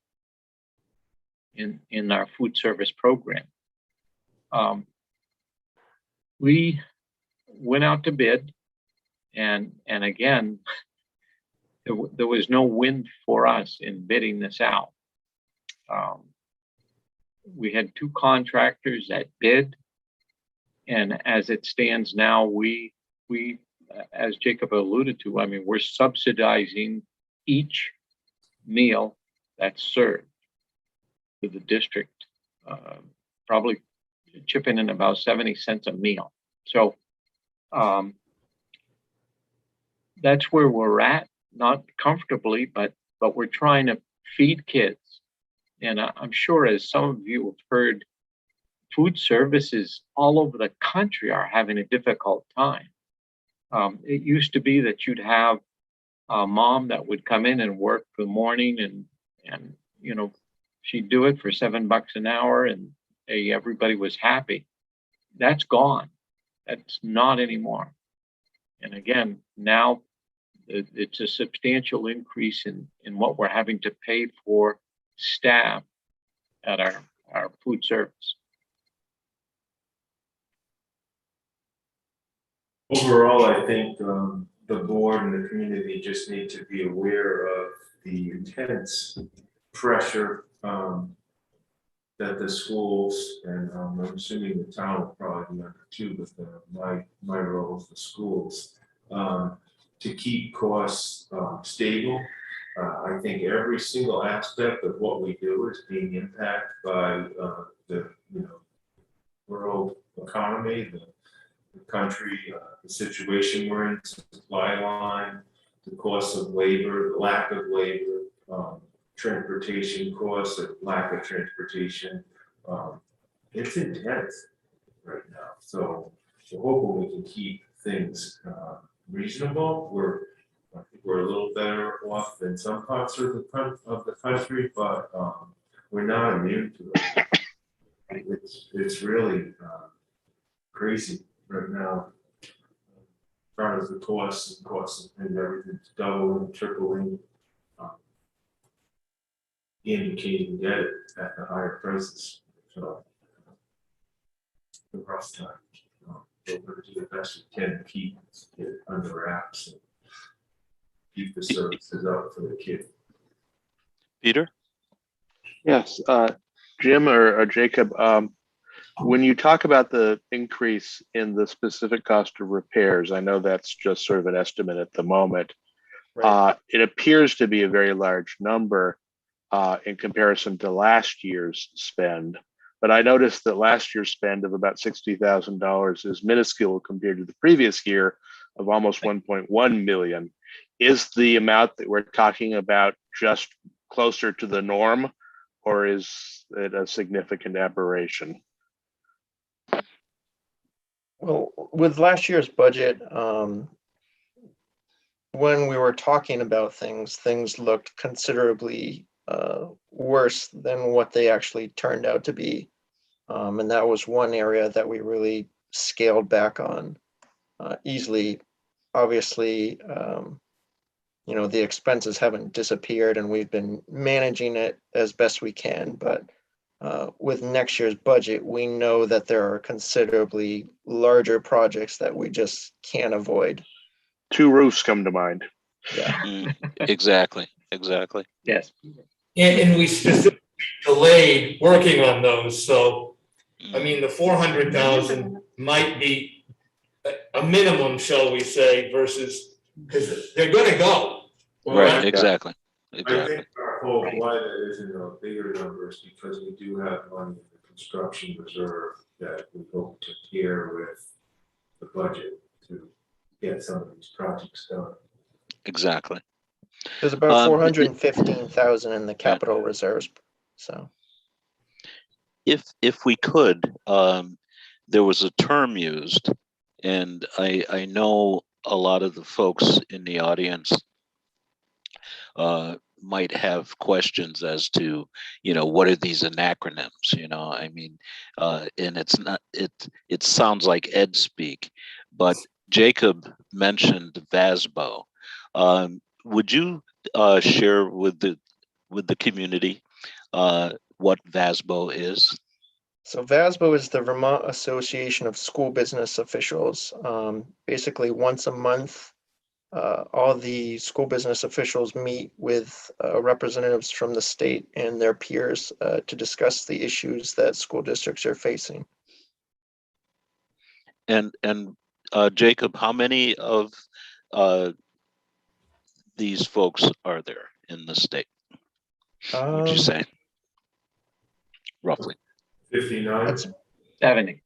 in our food service program. We went out to bid, and again, there was no win for us in bidding this out. We had 2 contractors that bid, and as it stands now, we we, as Jacob alluded to, I mean, we're subsidizing each meal that's served to the district, probably chipping in about 70 cents a meal. So that's where we're at, not comfortably, but we're trying to feed kids. And I'm sure, as some of you have heard, food services all over the country are having a difficult time. It used to be that you'd have a mom that would come in and work the morning, and you know, she'd do it for $7 an hour, and everybody was happy. That's gone. That's not anymore. And again, now it's a substantial increase in what we're having to pay for staff at our food service. Overall, I think the board and the community just need to be aware of the intense pressure that the schools, and I'm assuming the town will probably be under too, with my role with the schools, to keep costs stable. I think every single aspect of what we do is being impacted by the world economy, the country, the situation we're in, supply line, the cost of labor, the lack of labor, transportation costs, the lack of transportation. It's intense right now. So we're hoping we can keep things reasonable. I think we're a little better off than some parts of the country, but we're not immune to it. It's really crazy right now. As far as the costs and everything's doubling, tripling, and you can't even get it at the higher prices. So the rough time. We're going to do the best we can to keep it under wraps and keep the services out for the kid. Peter? Yes, Jim or Jacob, when you talk about the increase in the specific cost of repairs, I know that's just sort of an estimate at the moment. Right. It appears to be a very large number in comparison to last year's spend. But I noticed that last year's spend of about $60,000 is minuscule compared to the previous year of almost 1.1 million. Is the amount that we're talking about just closer to the norm, or is it a significant aberration? Well, with last year's budget, when we were talking about things looked considerably worse than what they actually turned out to be. And that was one area that we really scaled back on easily. Obviously, the expenses haven't disappeared, and we've been managing it as best we can. But with next year's budget, we know that there are considerably larger projects that we just can't avoid. 2 roofs come to mind. Yeah. Exactly. Yes. And we specifically delayed working on those, so, I mean, the 400,000 might be a minimum, shall we say, versus, because they're gonna go. Right, exactly. I think our hope why that isn't a bigger number is because we do have money in the construction reserve that we hope to pair with the budget to get some of these projects done. Exactly. There's about 415,000 in the capital reserves. So if we could, there was a term used, and I know a lot of the folks in the audience might have questions as to, what are these acronyms? I mean, and it's not, it sounds like ed speak, but Jacob mentioned VASBO. Would you share with the community what VASBO is? So VASBO is the Vermont Association of School Business Officials. Basically, once a month, all the school business officials meet with representatives from the state and their peers to discuss the issues that school districts are facing. And Jacob, how many of these folks are there in the state? Would you say roughly? 59, That's 70.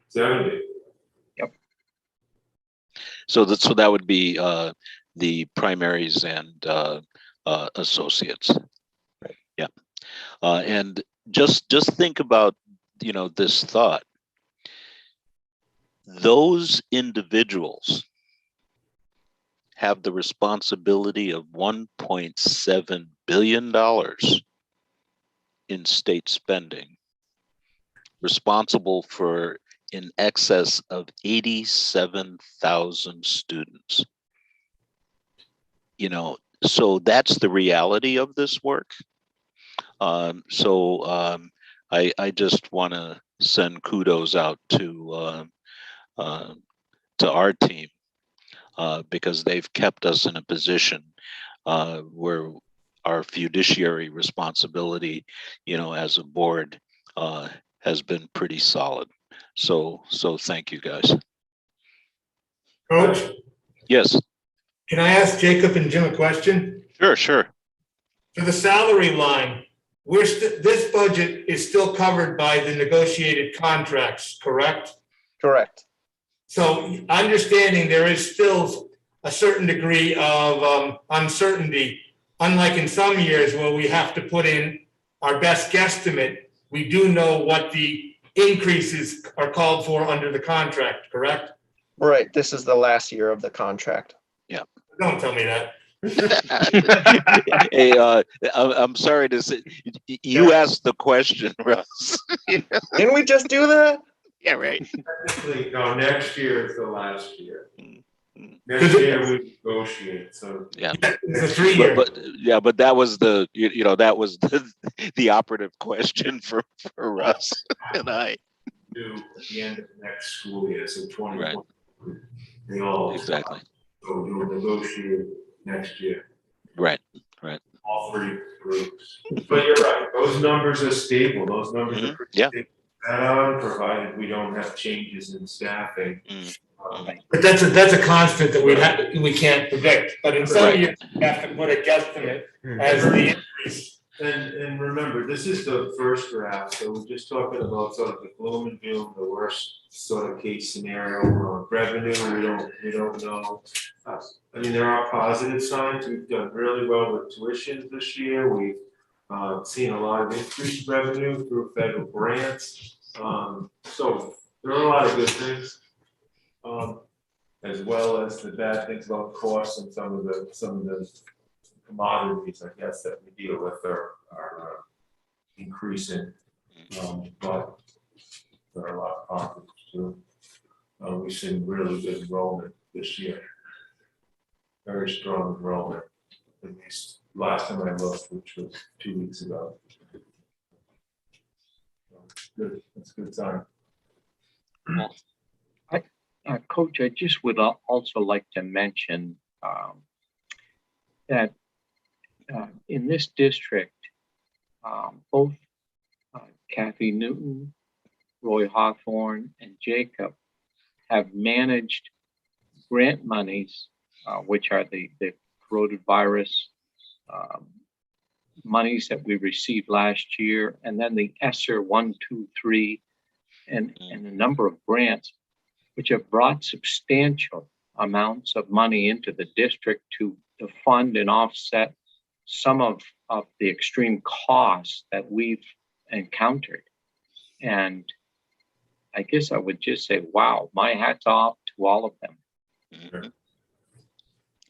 70. So that would be the primaries and associates. Right. Yeah. And just think about, this thought. Those individuals have the responsibility of $1.7 billion in state spending, responsible for in excess of 87,000 students. So that's the reality of this work. I just want to send kudos out to our team because they've kept us in a position where our fiduciary responsibility, as a board, has been pretty solid. So thank you, guys. Coach, Yes, can I ask Jacob and Jim a question? sure. For the salary line, this budget is still covered by the negotiated contracts, correct? correct. So understanding there is still a certain degree of uncertainty, unlike in some years where we have to put in our best guesstimate, we do know what the increases are called for under the contract, correct? Right. This is the last year of the contract. Don't tell me that. Hey, I'm sorry to say, you asked the question, Russ. Didn't we just do that? Yeah, right. Technically, no, next year is the last year. Next year we negotiate, so. Yeah. It's a 3-year. But that was the that was the operative question for Russ and I. Do at the end of the next school year, so 2020. Right. They all. Exactly. So we'll negotiate next year, Right. all 3 groups. But you're right, those numbers are stable, those numbers are pretty Yeah. stable. Provided we don't have changes in staffing. But that's a constant that we can't predict. But in some Right. years, we have to put a guesstimate as the increase. And remember, this is the first draft, so we're just talking about sort of the gloom and doom, the worst sort of case scenario. Revenue, we don't know. I mean, there are positive signs. We've done really well with tuition this year. We've seen a lot of increased revenue through federal grants. So there are a lot of good things, as well as the bad things about costs and some of the commodities, I guess, that we deal with are increasing. But there are a lot of positives too. We've seen really good enrollment this year. Very strong enrollment, at least last time I looked, which was 2 weeks ago. Good, that's a good sign. Coach, I just would also like to mention that in this district, both Kathy Newton, Roy Hawthorne, and Jacob have managed grant monies, which are the coronavirus monies that we received last year, and then the ESSER 1, 2, 3, and a number of grants, which have brought substantial amounts of money into the district to fund and offset some of the extreme costs that we've encountered. And I guess I would just say, wow, my hat's off to all of them. Mm-hmm.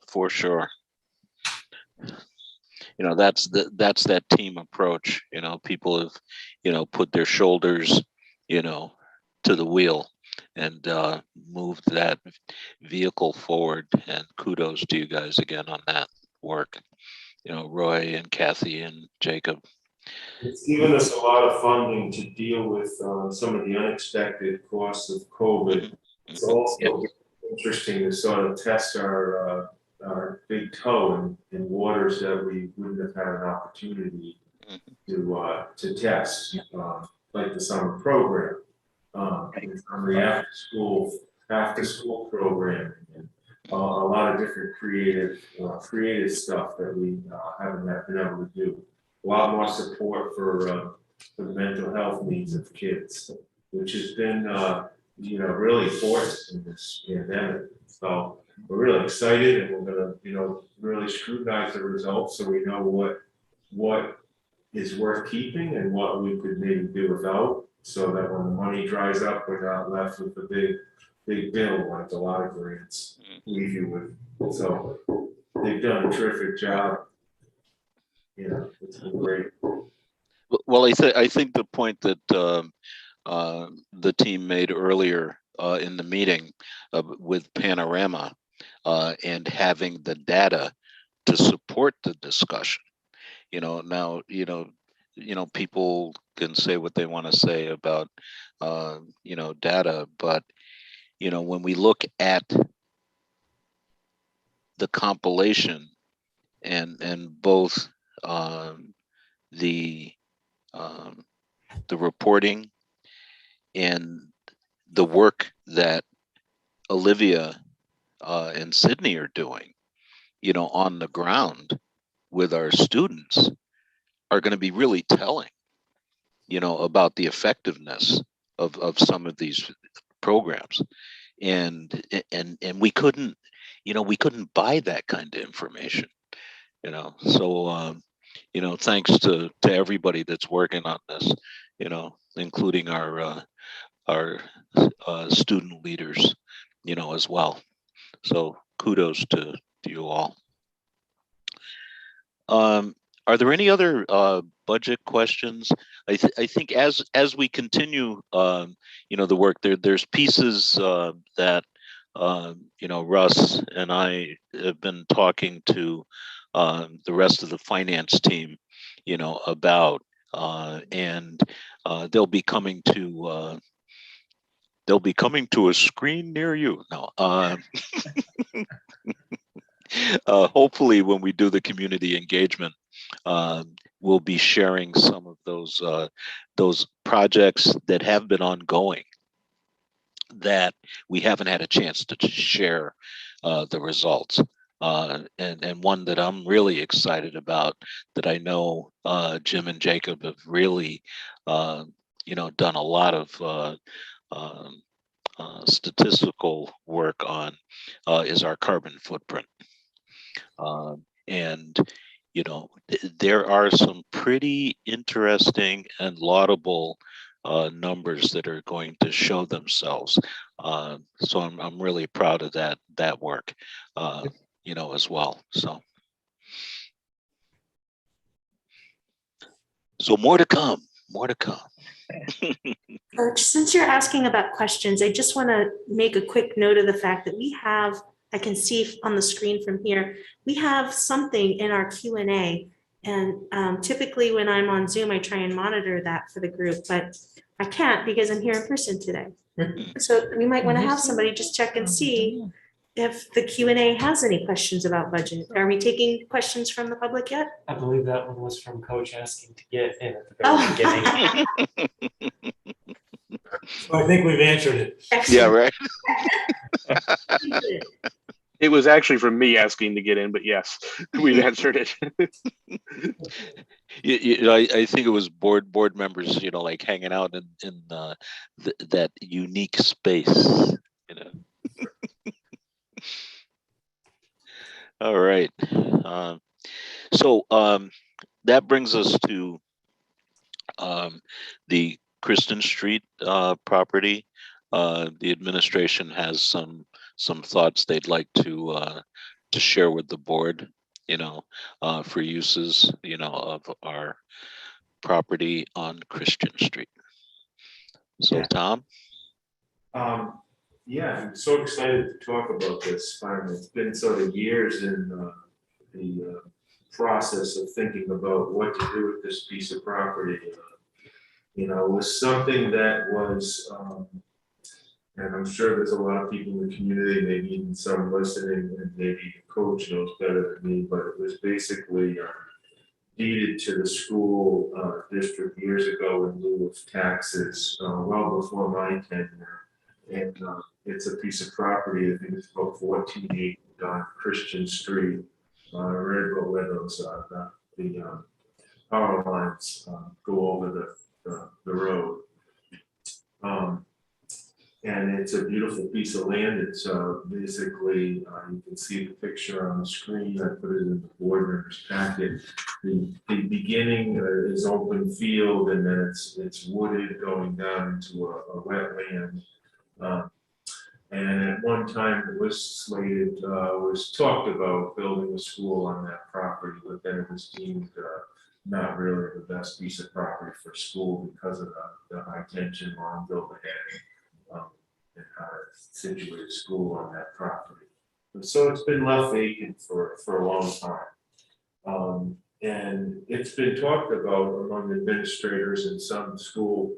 For sure. That's that team approach. People have, put their shoulders, to the wheel and moved that vehicle forward. And kudos to you guys again on that work. Roy and Kathy and Jacob. It's given us a lot of funding to deal with some of the unexpected costs of COVID. It's also interesting to sort of test our big toe in waters that we wouldn't have had an opportunity to test, like the summer program. On the after school after-school programming, and a lot of different creative stuff that we haven't been able to do. A lot more support for the mental health needs of kids, which has been, really important in this pandemic. So we're really excited, and we're gonna, really scrutinize the results so we know what is worth keeping and what we could maybe do without, so that when the money dries up, we're not left with a big bill like a lot of grants leave you with. So they've done a terrific job. It's been great. Well, I think the point that the team made earlier in the meeting with Panorama and having the data to support the discussion. Now, people can say what they want to say about, data, but, when we look at the compilation and both the reporting and the work that Olivia and Sydney are doing, on the ground with our students, are going to be really telling, about the effectiveness of some of these programs. And we couldn't buy that kind of information, so thanks to everybody that's working on this, including our student leaders, as well. So kudos to you all. Are there any other budget questions? I think as we continue, the work, there's pieces that Russ and I have been talking to the rest of the finance team, about, and they'll be coming to a screen near you. No. Hopefully, when we do the community engagement, we'll be sharing some of those projects that have been ongoing that we haven't had a chance to share the results. And one that I'm really excited about, that I know Jim and Jacob have really, done a lot of statistical work on, is our carbon footprint. And there are some pretty interesting and laudable numbers that are going to show themselves. So I'm really proud of that work, as well. So more to come. Coach, since you're asking about questions, I just want to make a quick note of the fact that I can see on the screen from here, we have something in our Q&A. And typically when I'm on Zoom, I try and monitor that for the group, but I can't because I'm here in person today. So we might want to have somebody just check and see if the Q&A has any questions about budget. Are we taking questions from the public yet? I believe that one was from Coach asking to get in at the very beginning. So I think we've answered it. Yeah, right. It was actually from me asking to get in, but yes, we've answered it. I think it was board members, like hanging out in that unique space, All right. So that brings us to the Kristen Street property. The administration has some thoughts they'd like to share with the board, for uses, of our property on Christian Street. So Yeah. Tom? Yeah, I'm so excited to talk about this finally. It's been sort of years in the process of thinking about what to do with this piece of property. It was something that was, and I'm sure there's a lot of people in the community, maybe even some listening, and maybe the coach knows better than me, but it was basically deeded to the school district years ago in lieu of taxes, well before my tenure. And it's a piece of property, I think it's about 14 on Christian Street, right about where those, the power lines go over the road. And it's a beautiful piece of land. It's basically, you can see the picture on the screen. I put it in the board members packet. The beginning is open field, and then it's wooded going down into a wetland. And at one time it was slated, was talked about building a school on that property, but then it was deemed not really the best piece of property for school because of the high tension long building and how to situate a school on that property. And so it's been left vacant for a long time. And it's been talked about among administrators and some school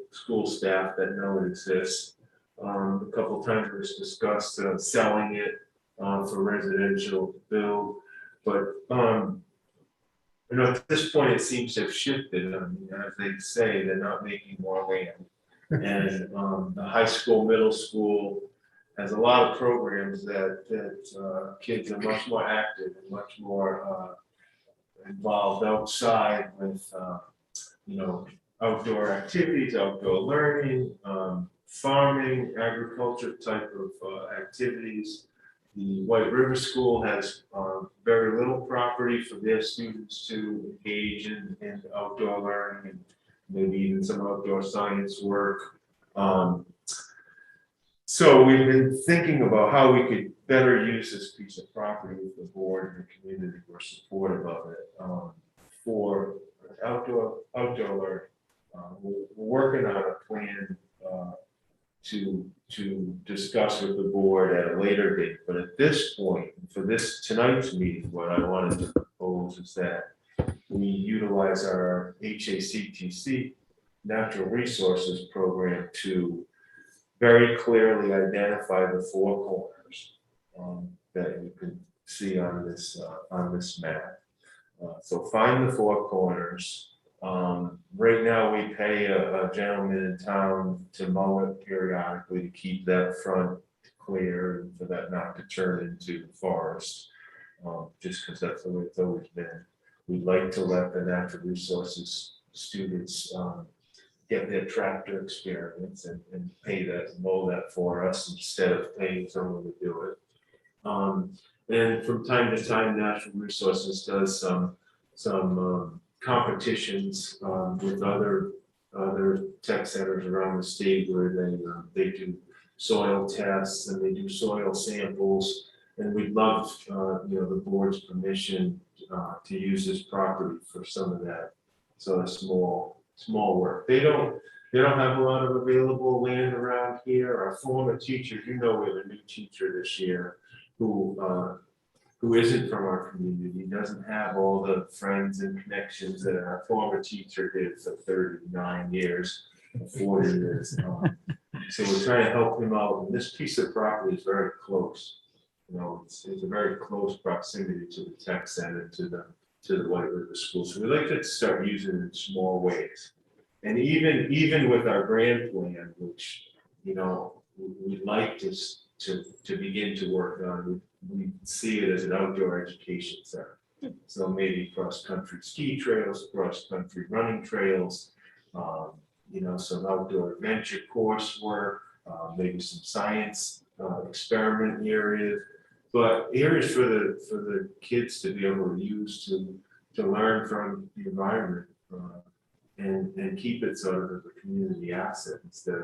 staff that know it exists. A couple of times it was discussed selling it for residential build, but at this point it seems to have shifted. I mean, as they say, they're not making more land, and the high school, middle school has a lot of programs that kids are much more active and much more involved outside with outdoor activities, outdoor learning. Farming, agriculture type of activities. The White River School has very little property for their students to engage in outdoor learning and maybe even some outdoor science work. So we've been thinking about how we could better use this piece of property if the board and the community were supportive of it for outdoor learning. We're working on a plan to discuss with the board at a later date. But at this point, for this tonight's meeting, what I wanted to propose is that we utilize our HACTC Natural Resources Program to very clearly identify the four corners that you can see on this map. So find the four corners. Right now, we pay a gentleman in town to mow it periodically to keep that front clear and for that not to turn into forest. Just because that's the way it's always been. We'd like to let the natural resources students get their tractor experience and pay that, mow that for us instead of paying someone to do it. And from time to time, Natural Resources does some competitions with other tech centers around the state where they do soil tests and they do soil samples. And we'd love the board's permission to use this property for some of that sort of small work. They don't have a lot of available land around here. Our former teacher, we have a new teacher this year who isn't from our community, doesn't have all the friends and connections that our former teacher did for 39 years, 40 years. So we're trying to help him out. And this piece of property is very close. It's a very close proximity to the tech center, to the White River School. So we like to start using it in small ways. And even with our grand plan, which we'd like to begin to work on, we see it as an outdoor education center. So maybe cross-country ski trails, cross-country running trails, some outdoor adventure coursework, maybe some science experiment areas, but areas for the kids to be able to use to learn from the environment and keep it sort of a community asset instead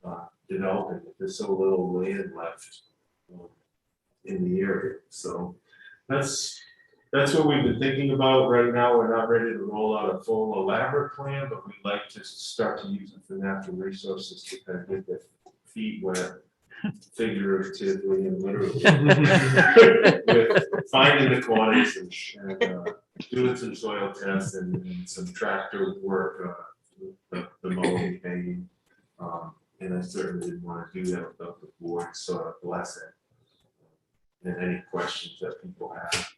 of developing it. There's so little land left in the area. So that's what we've been thinking about right now. We're not ready to roll out a full elaborate plan, but we'd like to start to use it for natural resources to kind of get their feet wet, figuratively and literally, with finding the corners and doing some soil tests and some tractor work, the mowing, haying. And I certainly didn't want to do that without the board's sort of blessing. And any questions that people have.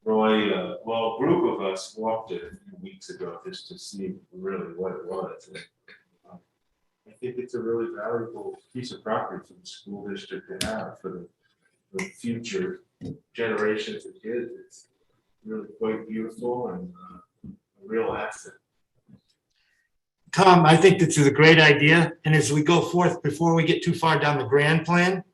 Roy, a group of us walked it a few weeks ago just to see really what it was. I think it's a really valuable piece of property for the school district to have for the future generations of kids. It's really quite beautiful and a real asset. Tom, I think this is a great idea. And as we go forth, before we get too far down the grand plan,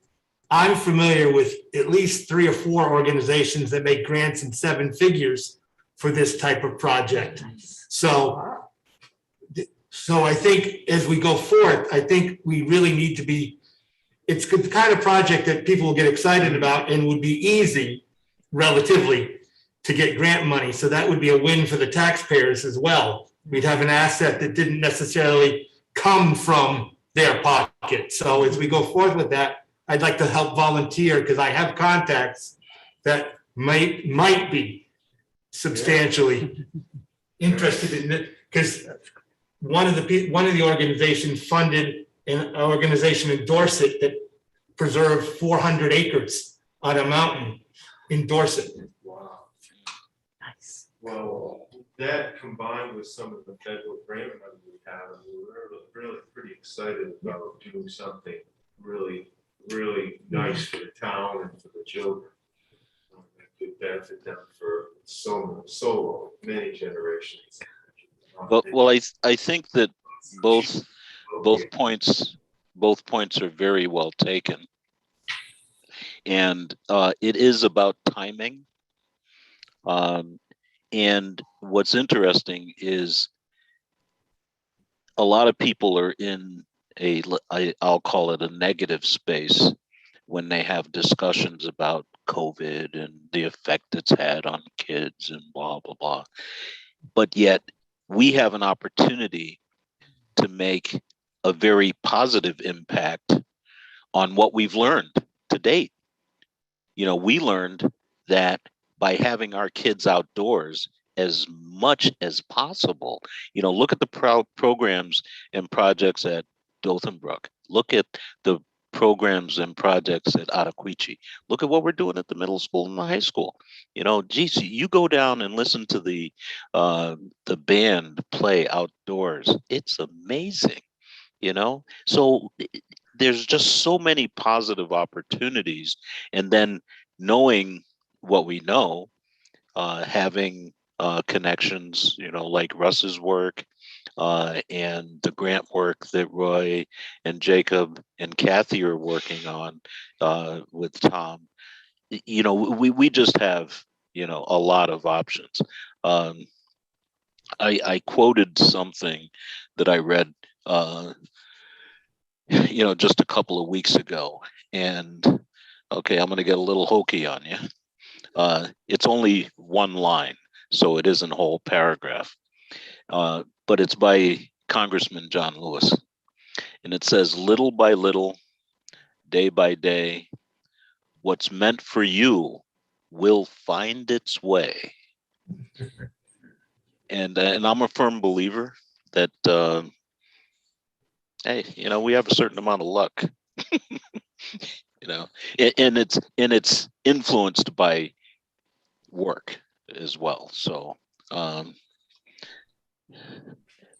I'm familiar with at least 3 or 4 organizations that make grants in 7 figures for this type of project. So I think as we go forth, I think we really need to be, it's the kind of project that people will get excited about and would be easy relatively to get grant money. So that would be a win for the taxpayers as well. We'd have an asset that didn't necessarily come from their pocket. So as we go forward with that, I'd like to help volunteer because I have contacts that might be substantially interested in it. Because one of the organizations funded an organization in Dorset that preserved 400 acres on a mountain in Dorset. Wow. Nice. Well, that combined with some of the federal grant money we have, we're really pretty excited about doing something really, really nice for the town and for the children. That could benefit them for so many generations. Well, I think that both points are very well taken. And it is about timing. And what's interesting is a lot of people are in I'll call it a negative space when they have discussions about COVID and the effect it's had on kids and blah, blah, blah. But yet we have an opportunity to make a very positive impact on what we've learned to date. You know, we learned that by having our kids outdoors as much as possible, you know, look at the programs and projects at Dothanbrook. Look at the programs and projects at Ottaquiche. Look at what we're doing at the middle school and the high school. You know, geez, you go down and listen to the band play outdoors. It's amazing, you know? So there's just so many positive opportunities. And then knowing what we know, having connections, you know, like Russ's work and the grant work that Roy and Jacob and Kathy are working on with Tom. You know, we just have, you know, a lot of options. I quoted something that I read, you know, just a couple of weeks ago, and okay, I'm going to get a little hokey on you. It's only one line, so it isn't a whole paragraph, but it's by Congressman John Lewis, and it says, "Little by little, day by day, what's meant for you will find its way." And I'm a firm believer that hey, you know, we have a certain amount of luck, you know, and it's influenced by work as well. So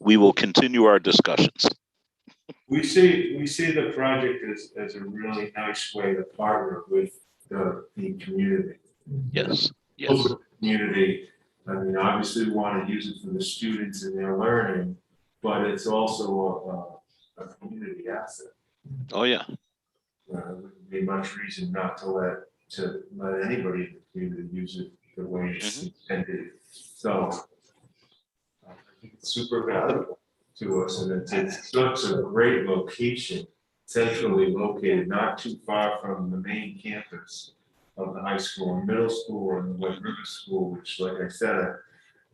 we will continue our discussions. We see the project as a really nice way to partner with the community. Yes. Both the community, I mean, obviously we want to use it for the students and their learning, but it's also a community asset. Oh yeah. There wouldn't be much reason not to let anybody in the community use it the way it's intended. So I think it's super valuable to us, and it's such a great location, centrally located, not too far from the main campus of the high school and middle school and the White River School, which, like I said,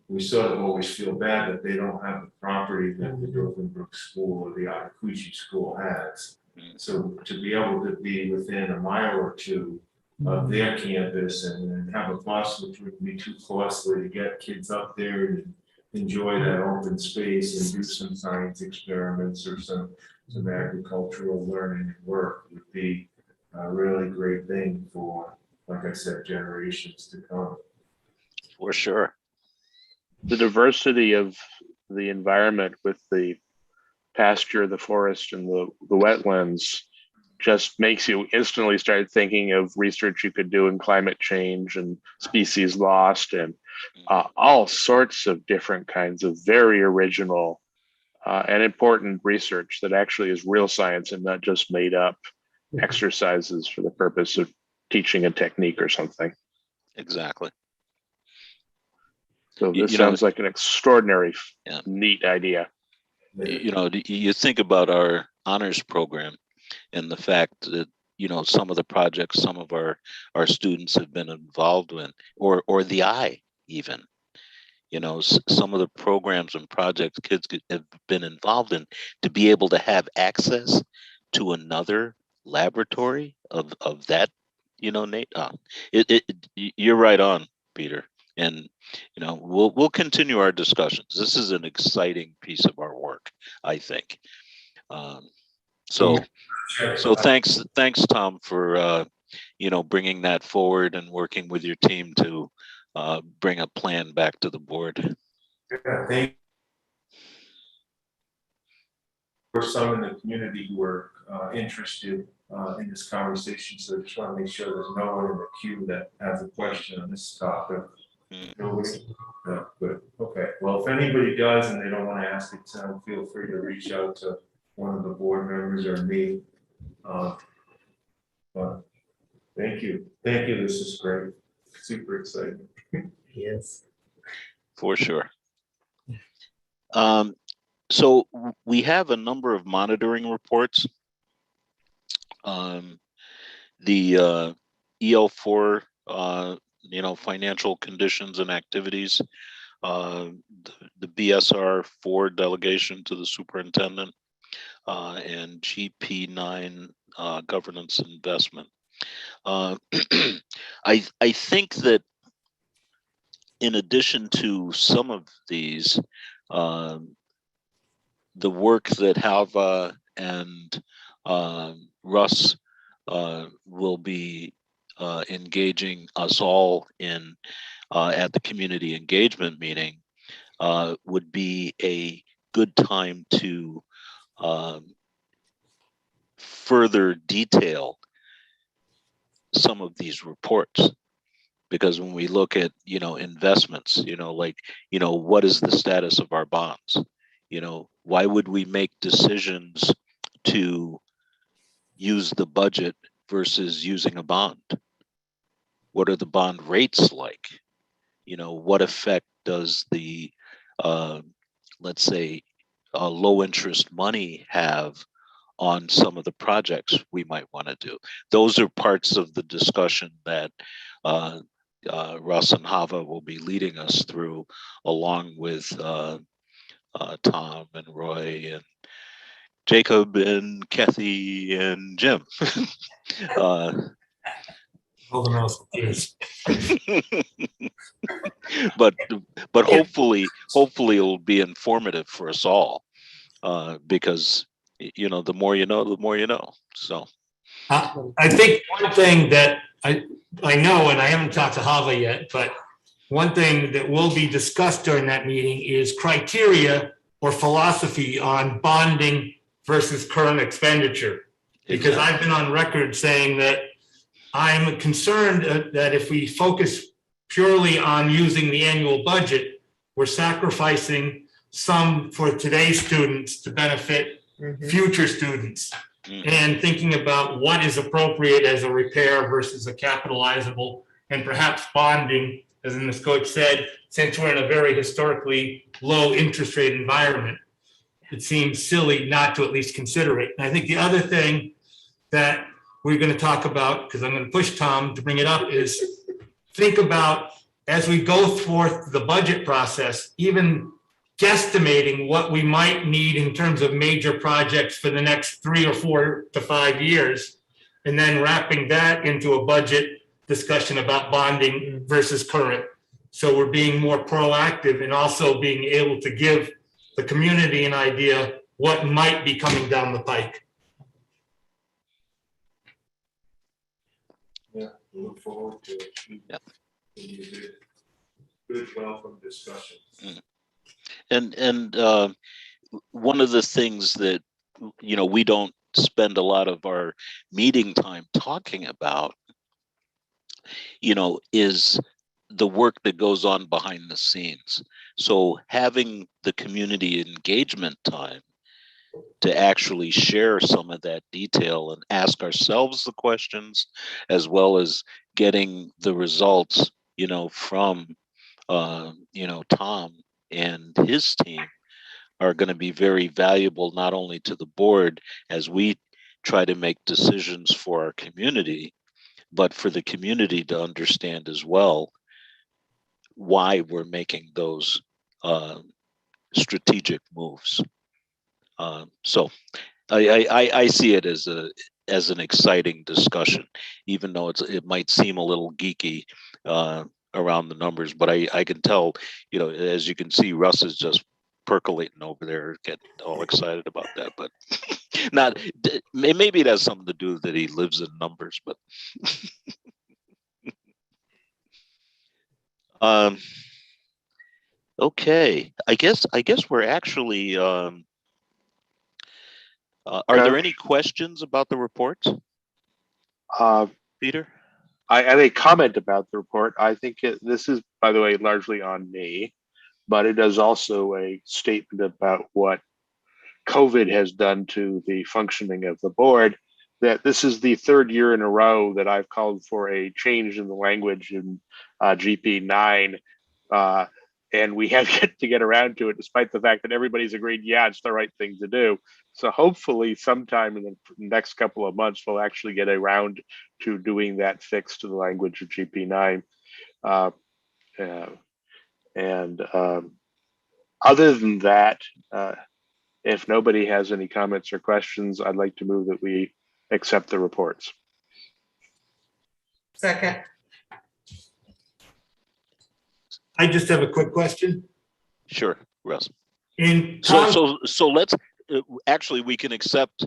we sort of always feel bad that they don't have the property that the Dothanbrook School or the Ottaquiche School has. So to be able to be within a mile or two of their campus and have a bus, which would be too costly to get kids up there and enjoy that open space and do some science experiments or some agricultural learning and work, would be a really great thing for, like I said, generations to come. For sure. The diversity of the environment with the pasture, the forest, and the wetlands just makes you instantly start thinking of research you could do in climate change and species lost and all sorts of different kinds of very original and important research that actually is real science and not just made up exercises for the purpose of teaching a technique or something. Exactly. So You this know, sounds like an extraordinary, Yeah. neat idea. You know, you think about our honors program and the fact that, you know, some of the projects some of our students have been involved in, or the I even, you know, some of the programs and projects kids have been involved in, to be able to have access to another laboratory of that, you know, Nate, you're right on, Peter. And, you know, we'll continue our discussions. This is an exciting piece of our work, I think. So thanks, Tom, for you know, bringing that forward and working with your team to bring a plan back to the board. Yeah, thank for some in the community who were interested in this conversation. So I just want to make sure there's no one in the queue that has a question on this topic. Nobody? No, good. Okay. Well, if anybody does and they don't want to ask it, feel free to reach out to one of the board members or me. But thank you. Thank you. This is great. Super exciting. Yes. For sure. So we have a number of monitoring reports. The EL4, you know, financial conditions and activities, the BSR4 delegation to the superintendent, and GP9 governance investment. I think that in addition to some of these, the work that Halva and Russ will be engaging us all in at the community engagement meeting would be a good time to further detail some of these reports. Because when we look at, you know, investments, you know, like, you know, what is the status of our bonds? You know, why would we make decisions to use the budget versus using a bond? What are the bond rates like? You know, what effect does the, let's say, low interest money have on some of the projects we might want to do? Those are parts of the discussion that Russ and Hava will be leading us through, along with Tom and Roy and Jacob and Kathy and Jim. Hold on, yes. but hopefully it'll be informative for us all, because, you know, the more you know, the more you know. So I think one thing that I know, and I haven't talked to Hava yet, but one thing that will be discussed during that meeting is criteria or philosophy on bonding versus current expenditure. Because exactly. I've been on record saying that I'm concerned that if we focus purely on using the annual budget, we're sacrificing some for today's students to benefit future students. And thinking about what is appropriate as a repair versus a capitalizable, and perhaps bonding, as in this coach said, since we're in a very historically low interest rate environment, it seems silly not to at least consider it. And I think the other thing that we're going to talk about, because I'm going to push Tom to bring it up, is think about, as we go forth the budget process, even guesstimating what we might need in terms of major projects for the next 3 or 4 to 5 years, and then wrapping that into a budget discussion about bonding versus current. So we're being more proactive and also being able to give the community an idea what might be coming down the pike. Yeah, we look forward to it. Yeah. Good welcome discussion. And one of the things that, we don't spend a lot of our meeting time talking about, is the work that goes on behind the scenes. So having the community engagement time to actually share some of that detail and ask ourselves the questions, as well as getting the results, from, Tom and his team, are going to be very valuable, not only to the board as we try to make decisions for our community, but for the community to understand as well why we're making those strategic moves. So I see it as an exciting discussion, even though it might seem a little geeky around the numbers, but I can tell, as you can see, Russ is just percolating over there, getting all excited about that. But not maybe it has something to do that he lives in numbers, but okay, I guess we're actually are there any questions about the reports, Peter? I have a comment about the report. I think this is, by the way, largely on me, but it is also a statement about what COVID has done to the functioning of the board. That this is the third year in a row that I've called for a change in the language in GP9. And we have yet to get around to it, despite the fact that everybody's agreed, yeah, it's the right thing to do. So hopefully sometime in the next couple of months, we'll actually get around to doing that fix to the language of GP9. Other than that, if nobody has any comments or questions, I'd like to move that we accept the reports. Second. I just have a quick question. Sure, Russ. In So let's actually, we can accept,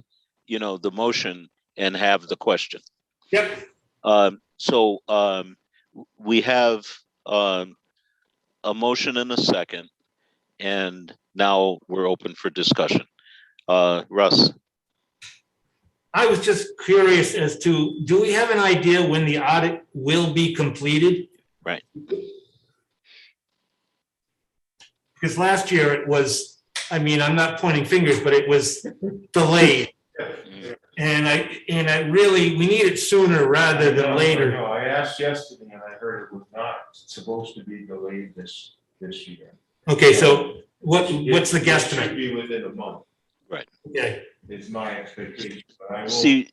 the motion and have the question. Yep. So we have a motion and a second, and now we're open for discussion. Russ. I was just curious as to, do we have an idea when the audit will be completed? Right. Because last year it was, I'm not pointing fingers, but it was delayed. And I really, we need it sooner rather than later. No, I asked yesterday and I heard it was not supposed to be delayed this year. Okay, so what's the It guesstimate? should be within a month. Right. Okay. It's my expectation, but I will. See,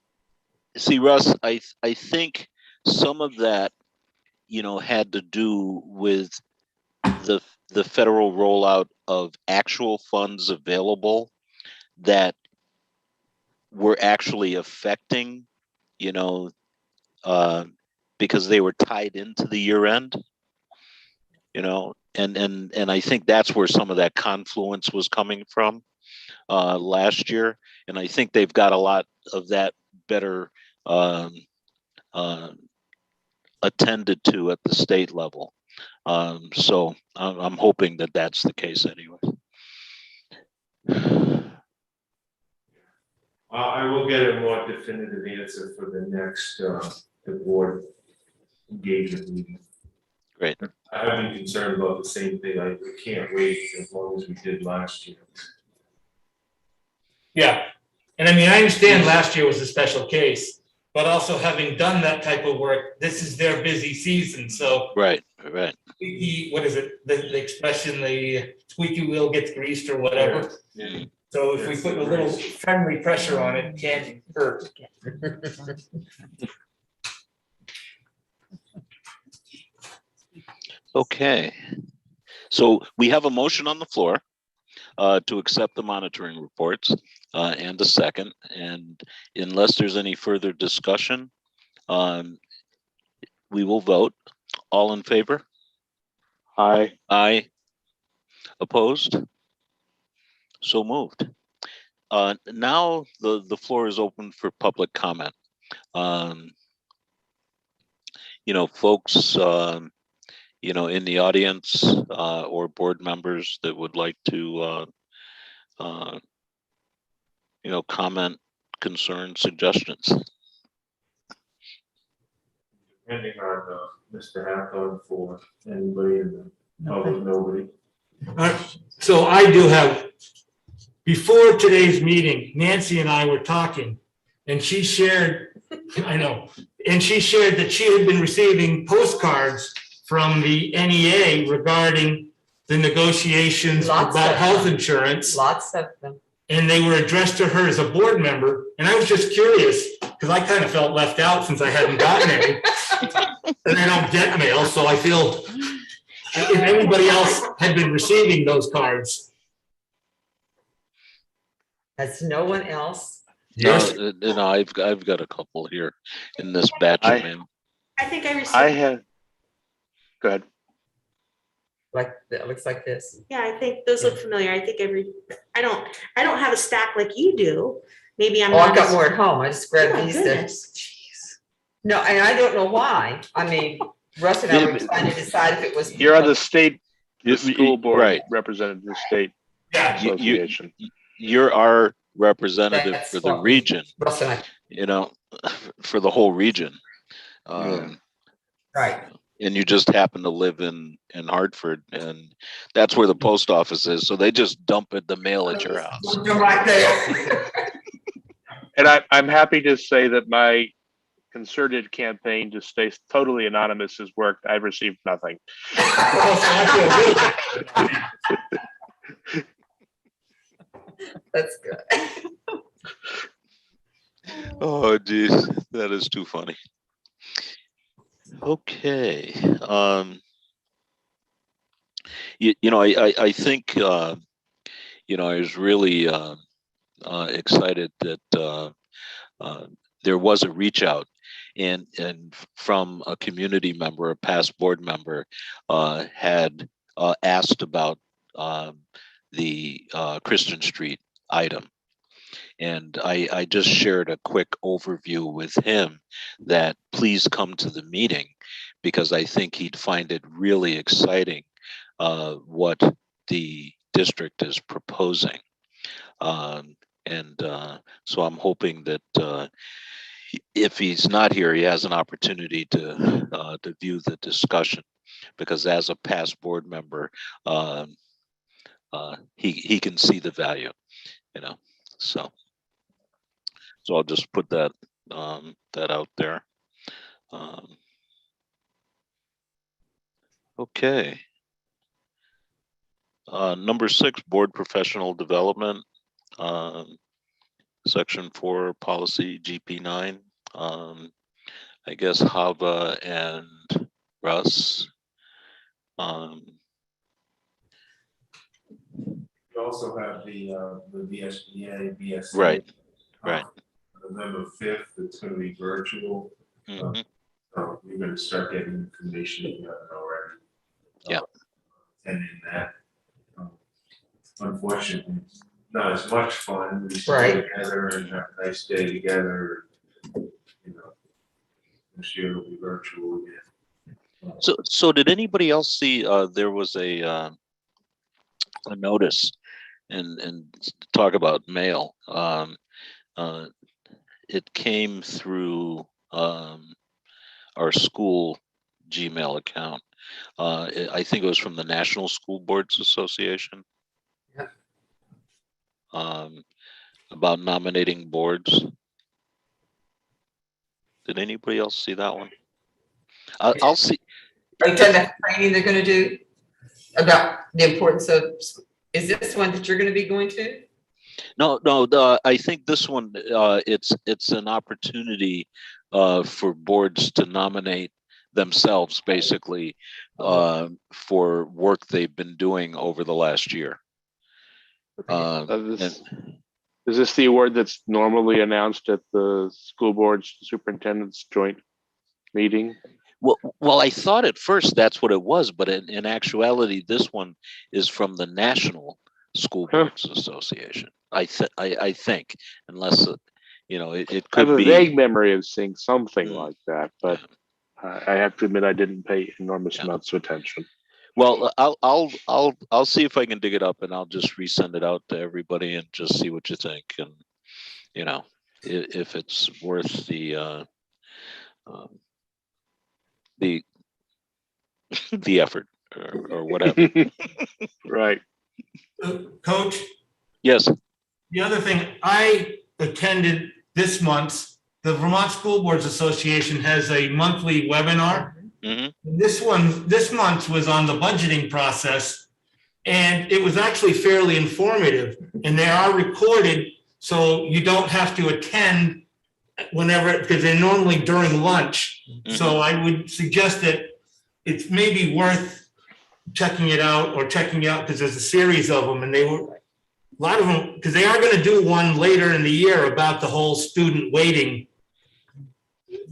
Russ, I think some of that, had to do with the federal rollout of actual funds available that were actually affecting, because they were tied into the year end, and I think that's where some of that confluence was coming from last year. And I think they've got a lot of that better attended to at the state level. So I'm hoping that that's the case anyway. I will get a more definitive answer for the next the board engagement meeting. Great. I have been concerned about the same thing. I can't wait as long as we did last year. Yeah. And I understand last year was a special case, but also having done that type of work, this is their busy season. So Right. what is it? The expression, the squeaky wheel gets greased or whatever. Yeah. So if we put a little friendly pressure on it, can't hurt. Okay. So we have a motion on the floor to accept the monitoring reports and a second. And unless there's any further discussion, we will vote. All in favor? Aye. Aye. Opposed? So moved. Now the floor is open for public comment. Folks, in the audience or board members that would like to comment, concern, suggestions. Depending on Mr. Hathorn for anybody in the public, nobody. All right, so I do have, before today's meeting, Nancy and I were talking, and she shared, I know, and she shared that she had been receiving postcards from the NEA regarding the negotiations Lots about of health them. insurance. Lots of them. And they were addressed to her as a board member, and I was just curious, because I kind of felt left out since I hadn't gotten any. And I don't get mail, so I feel, if anybody else had been receiving those cards. Has no one else? Yes. No, I've got a couple here in this batch of mail. I think I received. I have, go ahead. Like, it looks like this. Yeah, I think those look familiar. I think I don't have a stack like you do. Maybe I'm Oh, not. I've got as- more at home. I just grabbed Oh, these. goodness. No, and I don't know why. I mean, Russ and I were trying to decide if it was. You're on the state, the You- school board right. represented the state Yeah, association. You're our representative That's for the what region, Russ and I, for the whole region. right. And you just happen to live in Hartford, and that's where the post office is. So they just dump the mail at your house. You're right there. And I'm happy to say that my concerted campaign to stay totally anonymous has worked. I've received nothing. That's good. Oh, geez, that is too funny. Okay. I think, I was really excited that there was a reach out and from a community member, a past board member, had asked about the Kristen Street item. And I just shared a quick overview with him that please come to the meeting, because I think he'd find it really exciting what the district is proposing. So I'm hoping that if he's not here, he has an opportunity to view the discussion, because as a past board member, he can see the value, so I'll just put that out there. Okay. Number 6, board professional development. Section 4, policy GP9. I guess Hava and Russ. You also have the VSBA, BSA. Right. November 5th, it's going to be virtual. Mhm. So you're going to start getting information if you haven't already. Yeah. Attending that. Unfortunately, it's not as much fun. We stay Right. together and have a nice day together. This year will be virtual again. So did anybody else see there was a notice and talk about mail? It came through our school Gmail account. I think it was from the National School Boards Association. Yeah. About nominating boards. Did anybody else see that one? I'll see. Are you talking about training they're gonna do about the importance of, is this one that you're gonna be going to? No, I think this one, it's an opportunity for boards to nominate themselves, basically, for work they've been doing over the last year. Is this the award that's normally announced at the school board's superintendent's joint meeting? Well, I thought at first that's what it was, but in actuality, this one is from the National School Boards Association. I think, unless it could be. I have a vague memory of seeing something like that, but I have to admit I didn't pay enormous amounts of attention. Well, I'll see if I can dig it up and I'll just resend it out to everybody and just see what you think. And, you know, if it's worth the the effort or whatever. Right. Coach, Yes. the other thing, I attended this month's, the Vermont School Boards Association has a monthly webinar. Mhm. This month was on the budgeting process, and it was actually fairly informative, and they are recorded, so you don't have to attend whenever, because they're normally during lunch. So I would suggest that it's maybe worth checking it out, because there's a series of them, and they were, a lot of them, because they are going to do one later in the year about the whole student waiting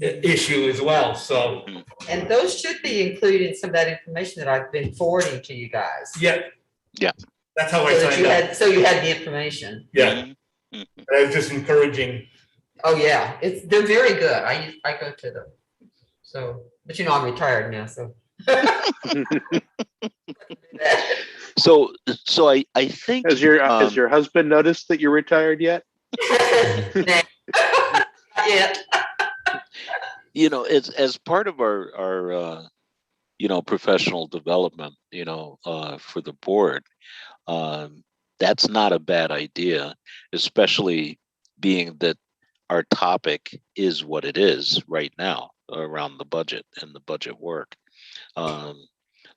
issue as well, so. And those should be included in some of that information that I've been forwarding to you guys. Yeah. Yeah. That's how I So that signed you up. had, so you had the information. Yeah. Mhm. But I was just encouraging. Oh, yeah, they're very good. I go to them. So, but you know, I'm retired now, so. So I think Has your husband noticed that you're retired yet? Yeah. you know, as part of our professional development, for the board, that's not a bad idea, especially being that our topic is what it is right now around the budget and the budget work.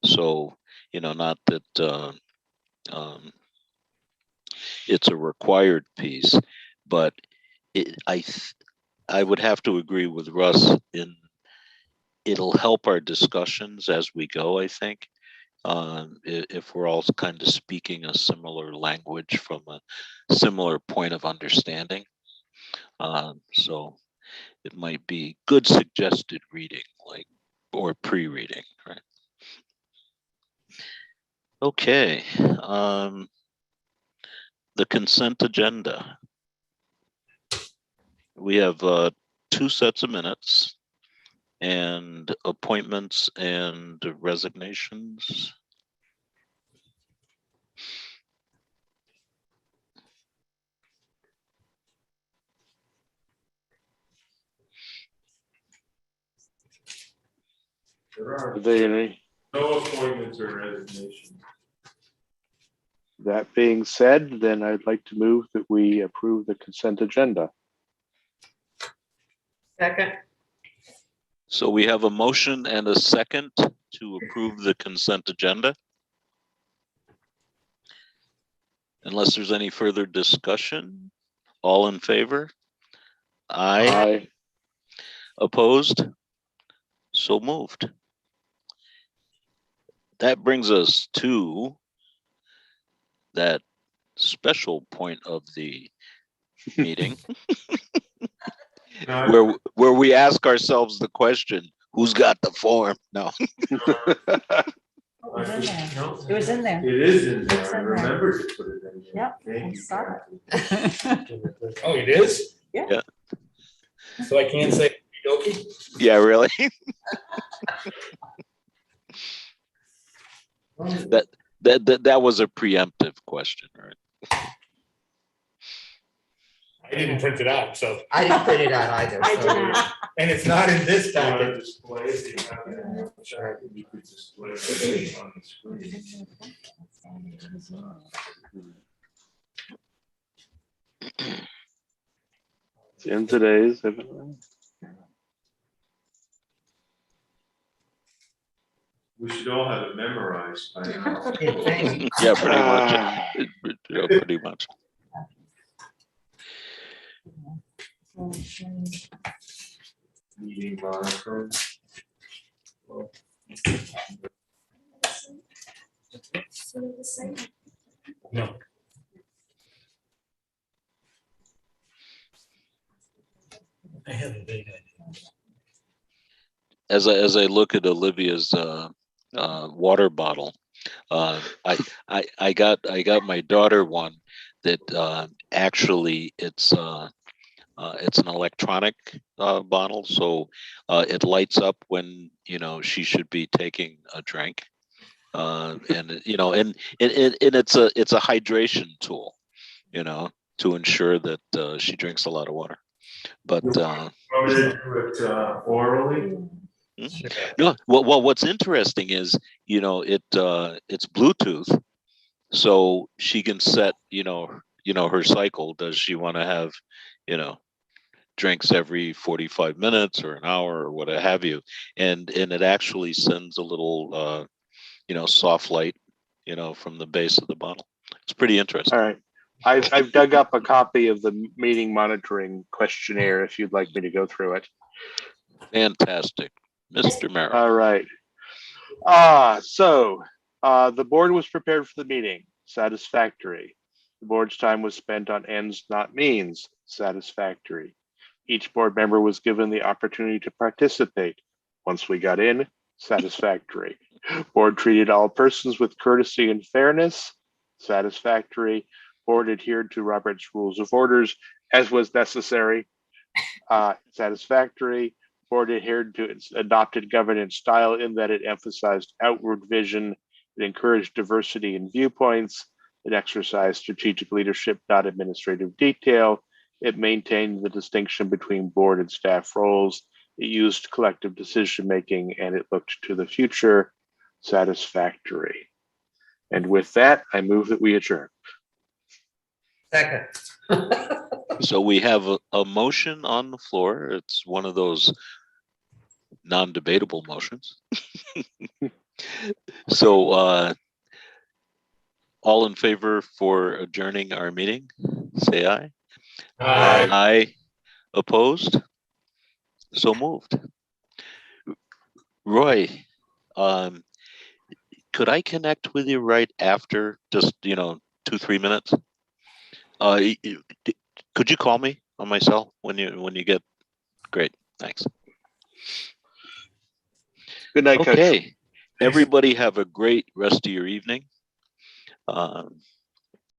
So, not that it's a required piece, but I would have to agree with Russ in it'll help our discussions as we go, I think. If we're all kind of speaking a similar language from a similar point of understanding. So it might be good suggested reading, or pre-reading, right? Okay. The consent agenda. We have 2 sets of minutes and appointments and resignations. There are Are there any? no appointments or resignations. That being said, then I'd like to move that we approve the consent agenda. Second. So we have a motion and a second to approve the consent agenda. Unless there's any further discussion, all in favor? Aye. Aye. Opposed? So moved. That brings us to that special point of the meeting where we ask ourselves the question, who's got the form? No. It was in there. It was in there. It is in there. It's I in there. remember to put it in there. Yep, Thank I you, saw Kathy. Oh, it is? Yeah. So I can't say okey-dokey? Yeah, really? That was a preemptive question, right? I didn't print it out, so, I didn't print it out either. I so- did not. and it's not in this You wanna packet. display it, you have it in the chart, you could display it on the screen. It's in today's. We should all have it memorized by now. Good thing. Yeah, pretty much. Yeah, pretty much. Meeting monitoring. No. I have a big idea. As I look at Olivia's water bottle, I got my daughter one that actually it's an electronic bottle, so it lights up when she should be taking a drink. And it's a hydration tool, to ensure that she drinks a lot of water. But Want me to do it orally? no, well, what's interesting is, it's Bluetooth, so she can set, her cycle. Does she want to have, drinks every 45 minutes or an hour or what have you? And it actually sends a little, soft light, from the base of the bottle. It's pretty interesting. All right. I've dug up a copy of the meeting monitoring questionnaire if you'd like me to go through it. Fantastic, Mr. Merrill. All right. So the board was prepared for the meeting. Satisfactory. The board's time was spent on ends, not means. Satisfactory. Each board member was given the opportunity to participate. Once we got in, satisfactory. Board treated all persons with courtesy and fairness. Satisfactory. Board adhered to Robert's Rules of Orders as was necessary. Satisfactory. Board adhered to its adopted governance style in that it emphasized outward vision, it encouraged diversity in viewpoints, it exercised strategic leadership, not administrative detail, it maintained the distinction between board and staff roles, it used collective decision-making, and it looked to the future. Satisfactory. And with that, I move that we adjourn. Second. So we have a motion on the floor. It's one of those non-debatable motions. So all in favor for adjourning our meeting, say aye. Aye. Aye. Opposed? So moved. Roy, could I connect with you right after, just 2-3 minutes? Could you call me on my cell when you get? Great, thanks. Good night, Coach. Okay, everybody have a great rest of your evening.